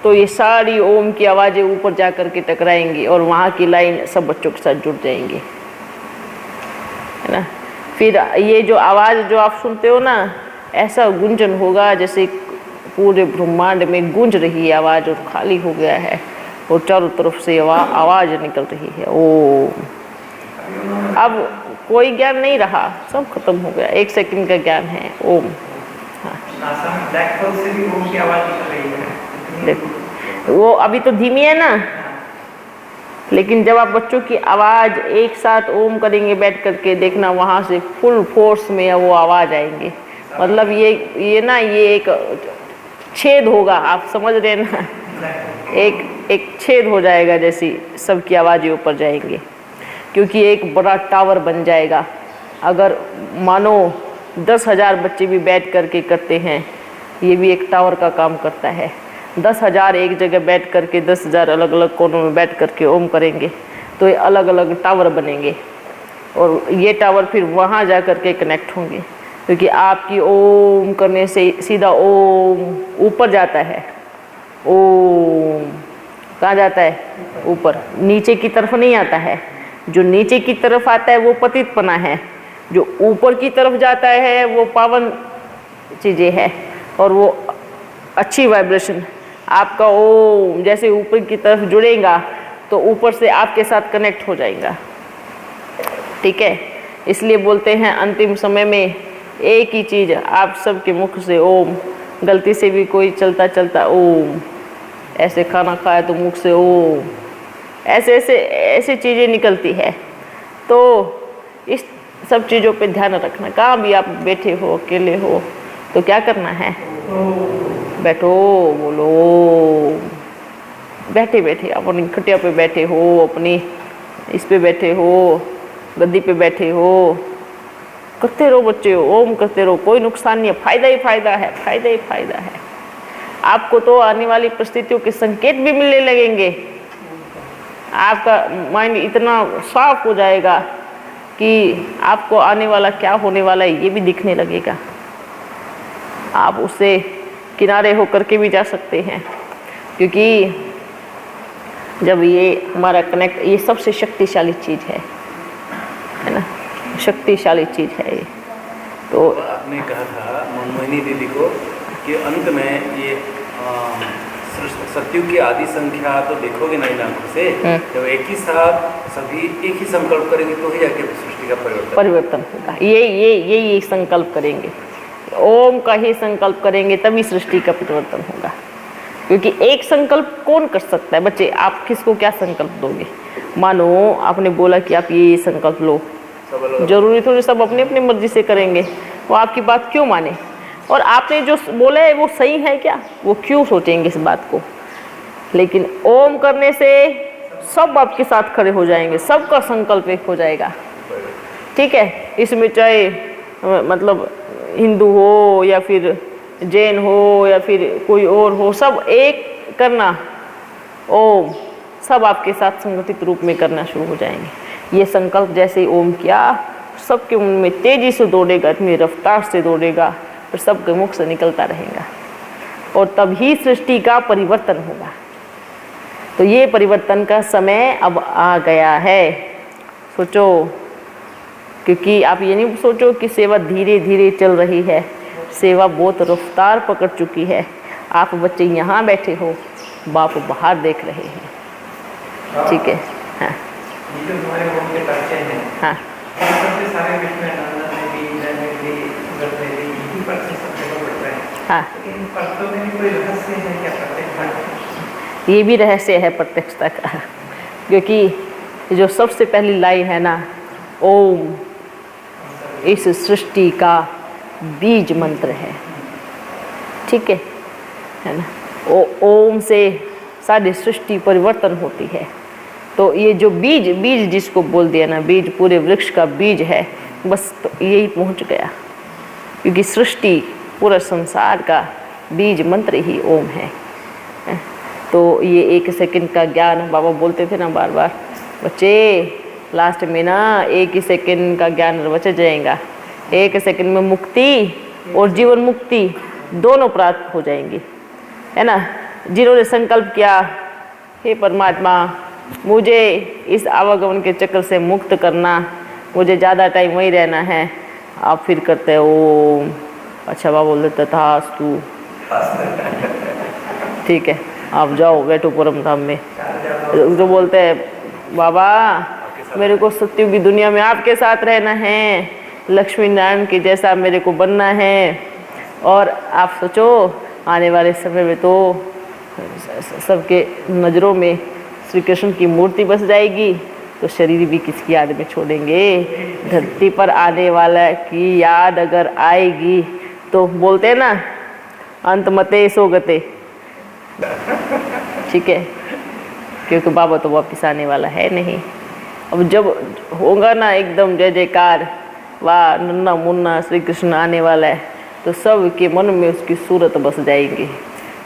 तो ये सारी ओम की आवाज़ें ऊपर जा कर के टकराएंगी और वहाँ की लाइन सब बच्चों के साथ जुड़ जाएंगी, है ना। फिर ये जो आवाज़ जो आप सुनते हो ना, ऐसा गुंजन होगा जैसे पूरे ब्रह्मांड में गूंज रही है आवाज़ और खाली हो गया है और चारों तरफ से आवाज़ निकल रही है। ओ, अब कोई ज्ञान नहीं रहा, सब खत्म हो गया। 1 सेकंड का ज्ञान है ओम। ब्लैक होल से भी ओम की आवाज़ निकल रही है। देखो वो अभी तो धीमी है ना, लेकिन जब आप बच्चों की आवाज़ एक साथ ओम करेंगे बैठ करके, देखना वहाँ से फुल फोर्स में वो आवाज़ आएंगे। मतलब ये ना, ये एक छेद होगा, आप समझ रहे ना, एक छेद हो जाएगा जैसी सबकी आवाज़ें ऊपर जाएंगे, क्योंकि एक बड़ा टावर बन जाएगा। अगर मानो 10,000 बच्चे भी बैठ करके करते हैं, ये भी एक टावर का काम करता है। 10,000 एक जगह बैठ करके 10,000 अलग अलग कोनों में बैठ करके ओम करेंगे तो ये अलग अलग टावर बनेंगे और ये टावर फिर वहाँ जा कर के कनेक्ट होंगे, क्योंकि आपकी ओम करने से सीधा ओम ऊपर जाता है। ओम कहाँ जाता है? ऊपर, नीचे की तरफ नहीं आता है। जो नीचे की तरफ आता है वो पतितपना है, जो ऊपर की तरफ जाता है वो पावन चीज़ें है और वो अच्छी वाइब्रेशन। आपका ओम जैसे ऊपर की तरफ जुड़ेगा तो ऊपर से आपके साथ कनेक्ट हो जाएगा। ठीक है, इसलिए बोलते हैं अंतिम समय में एक ही चीज़ आप सबके मुख से ओम। गलती से भी कोई चलता चलता ओम, ऐसे खाना खाया तो मुख से ओम, ऐसे चीज़ें निकलती है। तो इस सब चीज़ों पे ध्यान रखना। कहाँ भी आप बैठे हो, अकेले हो, तो क्या करना है? बैठो, बोलो। बैठे बैठे अपनी खटिया पे बैठे हो, अपनी इस पे बैठे हो, गद्दी पे बैठे हो, करते रहो बच्चे, ओम करते रहो। कोई नुकसान नहीं है, फायदा ही फायदा है, फायदा ही फायदा है। आपको तो आने वाली परिस्थितियों के संकेत भी मिलने लगेंगे। आपका माइंड इतना साफ हो जाएगा कि आपको आने वाला क्या होने वाला है ये भी दिखने लगेगा। आप उससे किनारे होकर के भी जा सकते हैं, क्योंकि जब ये हमारा कनेक्ट, ये सबसे शक्तिशाली चीज़ है ना, शक्तिशाली चीज़ है ये। तो आपने कहा था मनमोहिनी दीदी को कि अंत में ये सत्युग की आदि संख्या तो देखोगे ना इन आंखों से, जब एक ही साथ सभी एक ही संकल्प करेंगे तो ही जाके सृष्टि का परिवर्तन होगा। ये संकल्प करेंगे, ओम का ही संकल्प करेंगे तभी सृष्टि का परिवर्तन होगा। क्योंकि एक संकल्प कौन कर सकता है? बच्चे, आप किसको क्या संकल्प दोगे? मानो आपने बोला कि आप ये संकल्प लो, जरूरी थोड़ी सब अपनी अपनी मर्जी से करेंगे। वो आपकी बात क्यों माने? और आपने जो बोला है वो सही है क्या? वो क्यों सोचेंगे इस बात को? लेकिन ओम करने से सब आपके साथ खड़े हो जाएंगे, सबका संकल्प एक हो जाएगा। ठीक है, इसमें चाहे मतलब हिंदू हो या फिर जैन हो या फिर कोई और हो, सब एक करना ओम, सब आपके साथ संगठित रूप में करना शुरू हो जाएंगे। ये संकल्प जैसे ही ओम किया, सबके मन में तेजी से दौड़ेगा, इतनी रफ्तार से दौड़ेगा, फिर सबके मुख से निकलता रहेगा और तभी सृष्टि का परिवर्तन होगा। तो ये परिवर्तन का समय अब आ गया है। सोचो, क्योंकि आप ये नहीं सोचो कि सेवा धीरे धीरे चल रही है, सेवा बहुत रफ्तार पकड़ चुकी है। आप बच्चे यहाँ बैठे हो, बाप बाहर देख रहे हैं। ठीक है, हाँ हाँ, हाँ, ये भी रहस्य है प्रत्यक्षता का। क्योंकि जो सबसे पहली लाइन है ना, ओम इस सृष्टि का बीज मंत्र है। ठीक है ना? ओम से सारी सृष्टि परिवर्तन होती है। तो ये जो बीज जिसको बोल दिया ना, बीज पूरे वृक्ष का बीज है, बस तो यही पहुंच गया। क्योंकि सृष्टि पूरा संसार का बीज मंत्र ही ओम है। तो ये 1 सेकंड का ज्ञान बाबा बोलते थे ना बार बार, बच्चे लास्ट में ना 1 ही सेकंड का ज्ञान बच जाएगा। 1 सेकंड में मुक्ति और जीवन मुक्ति दोनों प्राप्त हो जाएंगी, है ना। जिन्होंने संकल्प किया, हे परमात्मा मुझे इस आवागमन के चक्र से मुक्त करना, मुझे ज़्यादा टाइम वहीं रहना है, आप फिर करते हो अच्छा बाबा बोल देता था तू ठीक है आप जाओ बैठो परम धाम में। जो बोलते हैं बाबा मेरे को सत्युग की दुनिया में आपके साथ रहना है, लक्ष्मी नारायण के जैसा मेरे को बनना है। और आप सोचो आने वाले समय में तो सबके नज़रों में श्री कृष्ण की मूर्ति बस जाएगी, तो शरीर भी किसकी याद में छोड़ेंगे। धरती पर आने वाला की याद अगर आएगी तो बोलते हैं ना अंत मते सो गते। ठीक है, क्योंकि बाबा तो वापिस आने वाला है नहीं। अब जब होगा ना एकदम जय जयकार, वाह नन्ना मुन्ना श्री कृष्ण आने वाला है, तो सब के मन में उसकी सूरत बस जाएगी।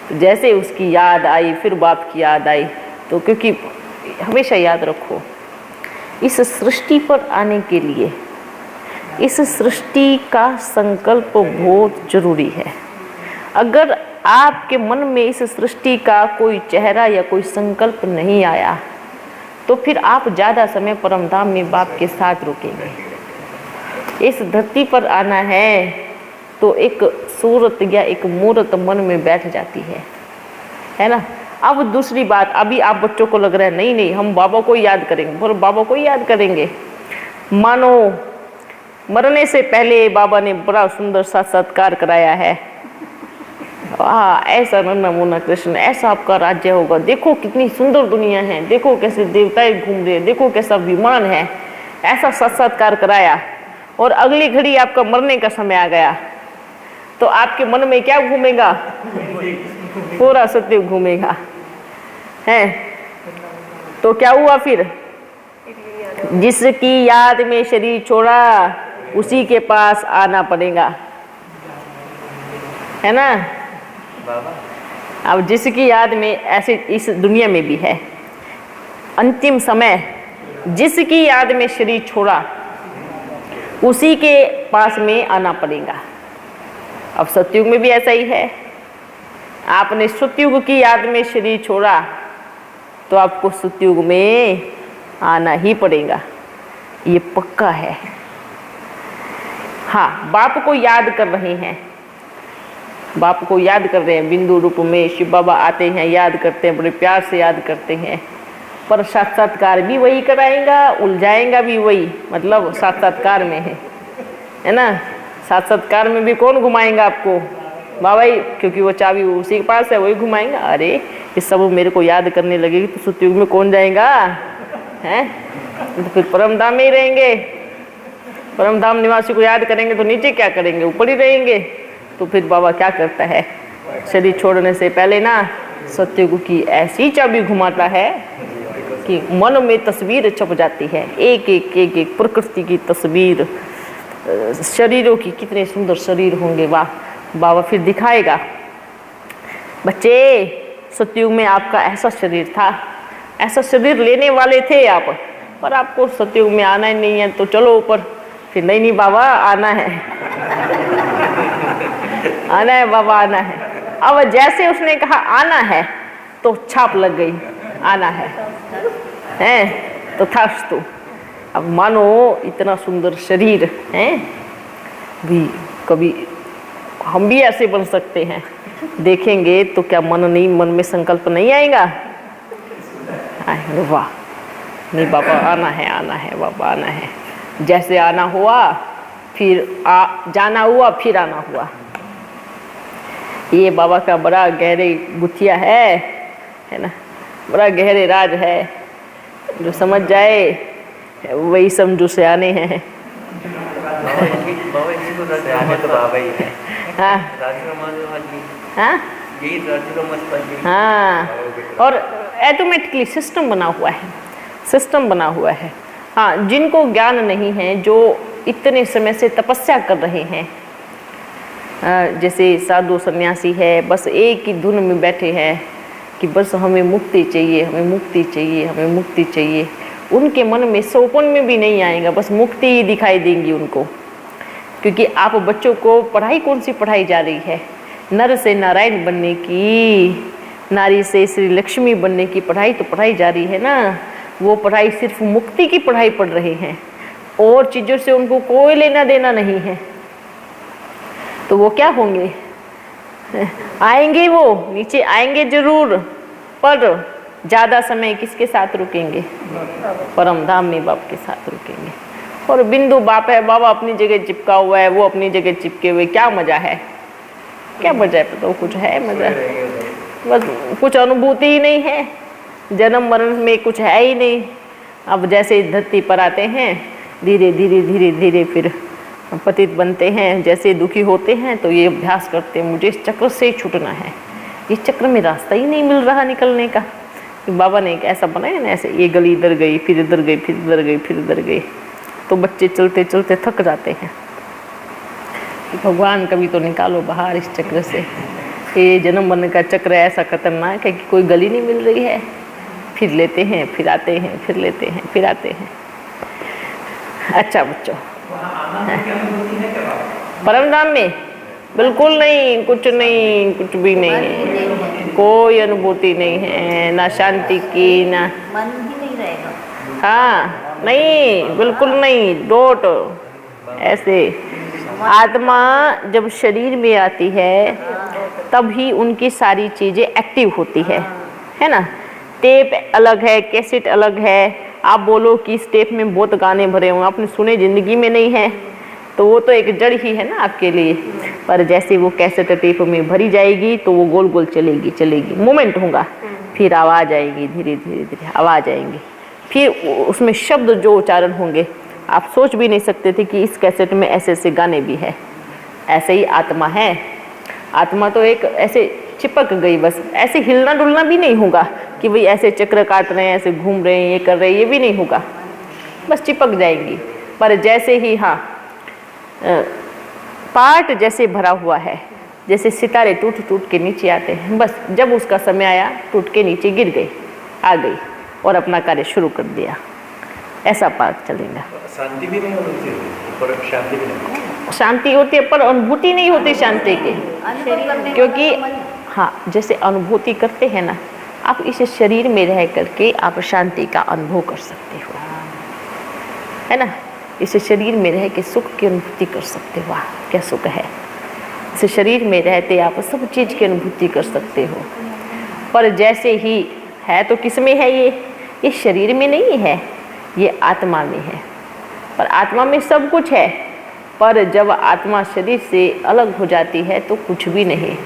तो जैसे उसकी याद आई, फिर बाप की याद आई, तो क्योंकि हमेशा याद रखो इस सृष्टि पर आने के लिए इस सृष्टि का संकल्प बहुत जरूरी है। अगर आपके मन में इस सृष्टि का कोई चेहरा या कोई संकल्प नहीं आया तो फिर आप ज़्यादा समय परमधाम में बाप के साथ रुकेंगे। इस धरती पर आना है तो एक सूरत या एक मूर्त मन में बैठ जाती है ना। अब दूसरी बात, अभी आप बच्चों को लग रहा है नहीं नहीं हम बाबा को याद करेंगे, बोलो बाबा को याद करेंगे। मानो मरने से पहले बाबा ने बड़ा सुंदर साक्षात्कार कराया है, ऐसा नन्ना मुन्ना कृष्ण, ऐसा आपका राज्य होगा, देखो कितनी सुंदर दुनिया है, देखो कैसे देवताएं घूम रहे, देखो कैसा विमान है, ऐसा साक्षात्कार कराया। और अगली घड़ी आपका मरने का समय आ गया तो आपके मन में क्या घूमेगा? पूरा सत्य घूमेगा है। तो क्या हुआ फिर? जिसकी याद में शरीर छोड़ा उसी के पास आना पड़ेगा, है ना बाबा? अब जिसकी याद में, ऐसे इस दुनिया में भी है, अंतिम समय जिसकी याद में शरीर छोड़ा उसी के पास में आना पड़ेगा। अब सतयुग में भी ऐसा ही है, आपने सतयुग की याद में शरीर छोड़ा तो आपको सतयुग में आना ही पड़ेगा, ये पक्का है। हाँ, बाप को याद कर रहे हैं, बाप को याद कर रहे हैं, बिंदु रूप में शिव बाबा आते हैं, याद करते हैं, बड़े प्यार से याद करते हैं, पर साक्षात्कार भी वही कराएगा, उलझाएगा भी वही, मतलब साक्षात्कार में है ना। साक्षात्कार में भी कौन घुमाएगा आपको? बाबा ही, क्योंकि वो चाबी उसी के पास है, वही घुमाएगा। अरे ये सब मेरे को याद करने लगेगी तो सतयुग में कौन जाएगा हैं? तो फिर परमधाम में ही रहेंगे। परमधाम निवासी को याद करेंगे तो नीचे क्या करेंगे? ऊपर ही रहेंगे। तो फिर बाबा क्या करता है? शरीर छोड़ने से पहले ना सतयुग की ऐसी चाबी घुमाता है कि मन में तस्वीर छप जाती है, एक एक एक एक प्रकृति की तस्वीर, शरीरों की, कितने सुंदर शरीर होंगे। वाह, बाबा फिर दिखाएगा, बच्चे सतयुग में आपका ऐसा शरीर था, ऐसा शरीर लेने वाले थे आप, पर आपको सतयुग में आना ही नहीं है तो चलो ऊपर। फिर नहीं बाबा आना है आना है बाबा, आना है। अब जैसे उसने कहा आना है तो छाप लग गई, आना है तो थास्तु। अब मानो इतना सुंदर शरीर है भी, कभी हम भी ऐसे बन सकते हैं, देखेंगे तो क्या मन में संकल्प नहीं आएगा? वाह, नहीं बाबा आना है बाबा आना है। जैसे आना हुआ फिर जाना हुआ, फिर आना हुआ। ये बाबा का बड़ा गहरे गुथिया है ना, बड़ा गहरे राज है। जो समझ जाए वही समझो से आने हैं। हाँ, और ऑटोमेटिकली सिस्टम बना हुआ है। हाँ, जिनको ज्ञान नहीं है, जो इतने समय से तपस्या कर रहे हैं, जैसे साधु सन्यासी है, बस एक ही धुन में बैठे हैं कि बस हमें मुक्ति चाहिए, हमें मुक्ति चाहिए, हमें मुक्ति चाहिए। उनके मन में सौपन में भी नहीं आएगा, बस मुक्ति ही दिखाई देंगी उनको। क्योंकि आप बच्चों को पढ़ाई कौन सी पढ़ाई जा रही है? नर से नारायण बनने की, नारी से श्री लक्ष्मी बनने की पढ़ाई तो पढ़ाई जा रही है ना। वो पढ़ाई सिर्फ मुक्ति की पढ़ाई पढ़ रहे हैं, और चीज़ों से उनको कोई लेना देना नहीं है। तो वो क्या होंगे? आएंगे, वो नीचे आएंगे जरूर, पर ज़्यादा समय किसके साथ रुकेंगे? परमधाम में बाप के साथ रुकेंगे। और बिंदु बाप है, बाबा अपनी जगह चिपका हुआ है, वो अपनी जगह चिपके हुए, क्या मजा है? क्या मजा है? तो कुछ है मजा? बस कुछ अनुभूति ही नहीं है, जन्म मरण में कुछ है ही नहीं। अब जैसे धरती पर आते हैं, धीरे धीरे धीरे धीरे फिर पतित बनते हैं। जैसे दुखी होते हैं तो ये अभ्यास करते हैं, मुझे इस चक्र से छूटना है, इस चक्र में रास्ता ही नहीं मिल रहा निकलने का। बाबा ने एक ऐसा बनाया ना, ऐसे ये गली इधर गई, फिर इधर गई, फिर इधर गई, फिर इधर गई, तो बच्चे चलते चलते थक जाते हैं। भगवान कभी तो निकालो बाहर इस चक्र से। ये जन्म मरण का चक्र ऐसा खतरनाक है कि कोई गली नहीं मिल रही है, फिर लेते हैं, फिर आते हैं, फिर लेते हैं, फिर आते हैं। अच्छा बच्चों, परमधाम में बिल्कुल नहीं, कुछ नहीं, कुछ भी नहीं है, कोई अनुभूति नहीं है, ना शांति की ना। मन ही नहीं रहेगा। हाँ नहीं, बिल्कुल नहीं, डोट ऐसे। आत्मा जब शरीर में आती है तभी उनकी सारी चीज़ें एक्टिव होती है ना। टेप अलग है, कैसेट अलग है। आप बोलो कि इस टेप में बहुत गाने भरे हुए, आपने सुने ज़िंदगी में नहीं है, तो वो तो एक जड़ ही है ना आपके लिए। पर जैसे वो कैसेट टेप में भरी जाएगी तो वो गोल गोल चलेगी चलेगी, मोमेंट होगा, फिर आवाज़ आएगी, धीरे धीरे धीरे आवाज़ आएंगी, फिर उसमें शब्द जो उच्चारण होंगे आप सोच भी नहीं सकते थे कि इस कैसेट में ऐसे ऐसे गाने भी है। ऐसे ही आत्मा है। आत्मा तो एक ऐसे चिपक गई, बस ऐसे हिलना डुलना भी नहीं होगा कि भाई ऐसे चक्र काट रहे हैं, ऐसे घूम रहे हैं, ये कर रहे हैं, ये भी नहीं होगा, बस चिपक जाएंगी। पर जैसे ही हाँ पार्ट जैसे भरा हुआ है, जैसे सितारे टूट टूट के नीचे आते हैं, बस जब उसका समय आया टूट के नीचे गिर गई, आ गई और अपना कार्य शुरू कर दिया। ऐसा पार्ट चलेगा। शांति भी नहीं होती, पर शांति भी नहीं, शांति होती है पर अनुभूति नहीं होती शांति की, क्योंकि हाँ जैसे अनुभूति करते हैं ना आप, इस शरीर में रह करके आप शांति का अनुभव कर सकते हो, है ना। इस शरीर में रह के सुख की अनुभूति कर सकते हो। क्या सुख है, इस शरीर में रहते आप सब चीज़ की अनुभूति कर सकते हो। पर जैसे ही है तो किस में है ये शरीर में नहीं है, ये आत्मा में है। पर आत्मा में सब कुछ है, पर जब आत्मा शरीर से अलग हो जाती है तो कुछ भी नहीं,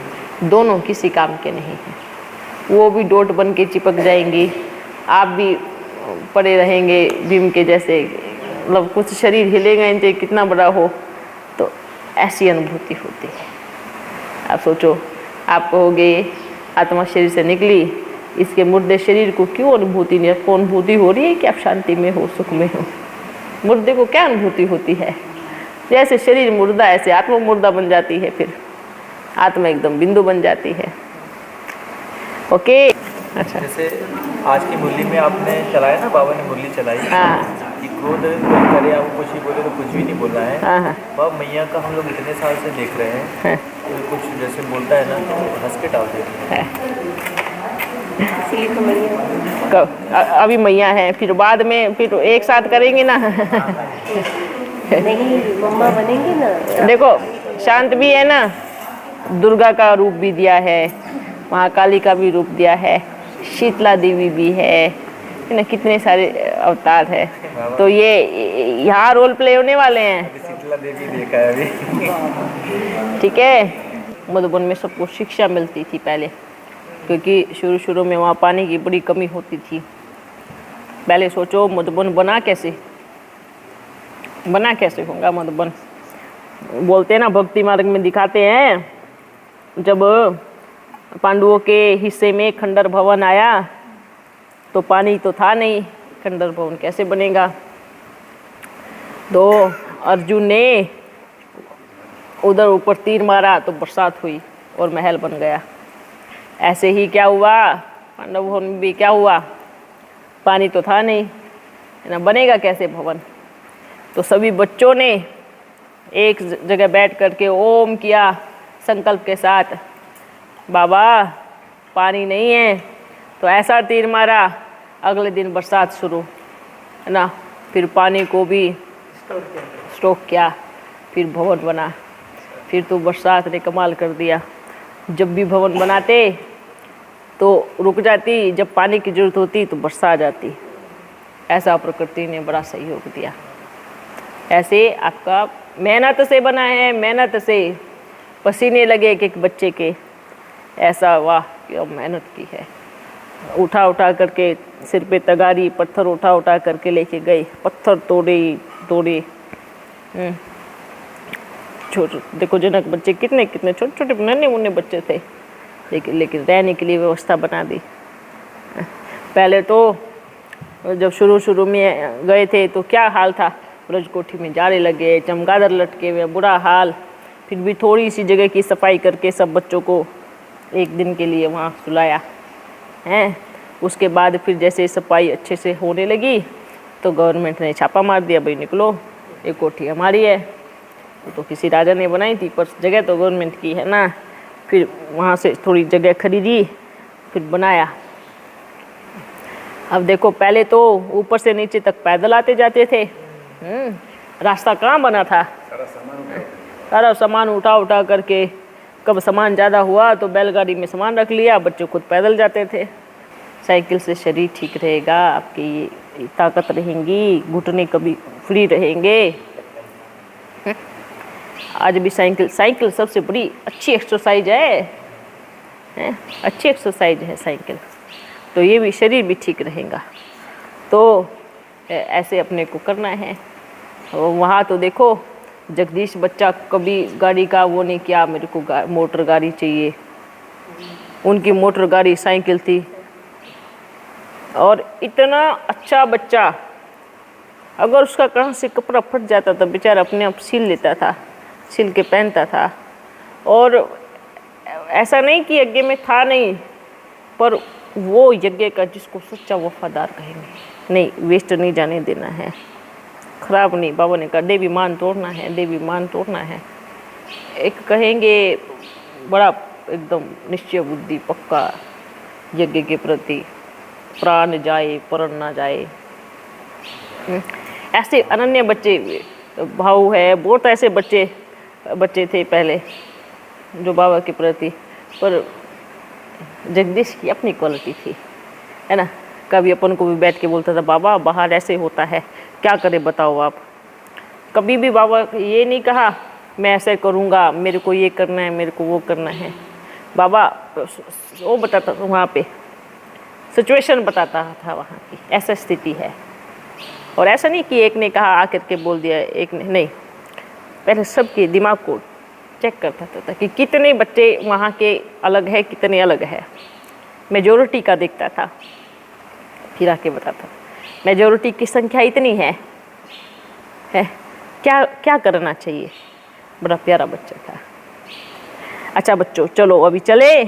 दोनों किसी काम के नहीं है। वो भी डोट बन के चिपक जाएंगी, आप भी पड़े रहेंगे भीम के जैसे, मतलब कुछ शरीर हिलेगा नहीं चाहे कितना बड़ा हो, तो ऐसी अनुभूति होती है। आप सोचो, आप कहोगे आत्मा शरीर से निकली, इसके मुर्दे शरीर को क्यों अनुभूति नहीं, आपको अनुभूति हो रही है कि आप शांति में हो, सुख में हो। मुर्दे को क्या अनुभूति होती है, जैसे शरीर मुर्दा ऐसे आत्मा मुर्दा बन जाती है, फिर आत्मा एकदम बिंदु बन जाती है। ओके अच्छा, जैसे आज की मुरली में आपने चलाया ना, बाबा ने मुरली चलाई कि क्रोध कोई करे या वो कुछ ही बोले तो कुछ भी नहीं बोलना है। बाबा मैया का हम लोग इतने साल से देख रहे हैं, तो कुछ जैसे बोलता है ना तो हंस के टाल देते हैं। अभी मैया है, फिर बाद में फिर एक साथ करेंगे ना। नहीं मम्मा बनेंगे ना। देखो शांत भी है ना, दुर्गा का रूप भी दिया है, महाकाली का भी रूप दिया है, शीतला देवी भी है ना, कितने सारे अवतार है। तो ये यहाँ रोल प्ले होने वाले हैं। शीतला देवी देखा है अभी। ठीक है। मधुबन में सबको शिक्षा मिलती थी पहले, क्योंकि शुरू में वहाँ पानी की बड़ी कमी होती थी। पहले सोचो मधुबन बना कैसे होगा मधुबन। बोलते हैं ना, भक्ति मार्ग में दिखाते हैं, जब पांडवों के हिस्से में खंडर भवन आया तो पानी तो था नहीं, खंडर भवन कैसे बनेगा। तो अर्जुन ने उधर ऊपर तीर मारा तो बरसात हुई और महल बन गया। ऐसे ही क्या हुआ, पांडव भवन में भी क्या हुआ, पानी तो था नहीं, है ना, बनेगा कैसे भवन। तो सभी बच्चों ने एक जगह बैठ करके ओम किया संकल्प के साथ, बाबा पानी नहीं है, तो ऐसा तीर मारा, अगले दिन बरसात शुरू, है ना। फिर पानी को भी स्टॉक किया, फिर भवन बना। फिर तो बरसात ने कमाल कर दिया, जब भी भवन बनाते तो रुक जाती, जब पानी की ज़रूरत होती तो बरसात आ जाती। ऐसा प्रकृति ने बड़ा सहयोग दिया। ऐसे आपका मेहनत से बना है, मेहनत से पसीने लगे एक बच्चे के, ऐसा वाह क्या मेहनत की है। उठा करके सिर पे तगारी, पत्थर उठा करके लेके गए, पत्थर तोड़े। छोटे देखो जनक बच्चे कितने छोटे नन्हे मुन्ने बच्चे थे, लेकिन रहने के लिए व्यवस्था बना दी। पहले तो जब शुरू में गए थे तो क्या हाल था, ब्रजकोठी में जाले लगे, चमगादड़ लटके हुए, बुरा हाल। फिर भी थोड़ी सी जगह की सफाई करके सब बच्चों को एक दिन के लिए वहाँ सुलाया है। उसके बाद फिर जैसे सफाई अच्छे से होने लगी तो गवर्नमेंट ने छापा मार दिया, भाई निकलो, ये कोठी हमारी है। तो किसी राजा ने बनाई थी, पर जगह तो गवर्नमेंट की है ना, फिर वहाँ से थोड़ी जगह खरीदी, फिर बनाया। अब देखो, पहले तो ऊपर से नीचे तक पैदल आते जाते थे, रास्ता कहाँ बना था, सारा सामान उठा उठा करके, कब सामान ज़्यादा हुआ तो बैलगाड़ी में सामान रख लिया, बच्चे खुद पैदल जाते थे। साइकिल से शरीर ठीक रहेगा, आपकी ताकत रहेंगी, घुटने कभी फ्री रहेंगे। आज भी साइकिल सबसे बड़ी अच्छी एक्सरसाइज है, अच्छी एक्सरसाइज है साइकिल, तो ये भी शरीर भी ठीक रहेगा। तो ऐसे अपने को करना है। वहाँ तो देखो, जगदीश बच्चा कभी गाड़ी का वो नहीं किया, मेरे को मोटर गाड़ी चाहिए, उनकी मोटर गाड़ी साइकिल थी। और इतना अच्छा बच्चा, अगर उसका कहाँ से कपड़ा फट जाता था, बेचारा अपने आप सिल लेता था, सिल के पहनता था। और ऐसा नहीं कि यज्ञ में था नहीं, पर वो यज्ञ का जिसको सच्चा वफादार कहेंगे, नहीं वेस्ट नहीं जाने देना है, खराब नहीं। बाबा ने कहा देवी मान तोड़ना है, देवी मान तोड़ना है। एक कहेंगे बड़ा एकदम निश्चय बुद्धि पक्का यज्ञ के प्रति, प्राण जाए पर न जाए, ऐसे अनन्य बच्चे भाव है। बहुत ऐसे बच्चे थे पहले जो बाबा के प्रति, पर जगदीश की अपनी क्वालिटी थी, है ना। कभी अपन को भी बैठ के बोलता था, बाबा बाहर ऐसे होता है, क्या करें बताओ आप। कभी भी बाबा ये नहीं कहा मैं ऐसे करूँगा, मेरे को ये करना है, मेरे को वो करना है। बाबा वो बताता था, वहाँ पे सिचुएशन बताता था वहाँ की, ऐसा स्थिति है। और ऐसा नहीं कि एक ने कहा आकर के बोल दिया, एक ने नहीं, पहले सबके दिमाग को चेक करता था कि कितने बच्चे वहाँ के अलग है, कितने अलग है। मेजोरिटी का देखता था, फिर आके बताता मेजोरिटी की संख्या इतनी है क्या करना चाहिए। बड़ा प्यारा बच्चा था। अच्छा बच्चों, चलो अभी चले।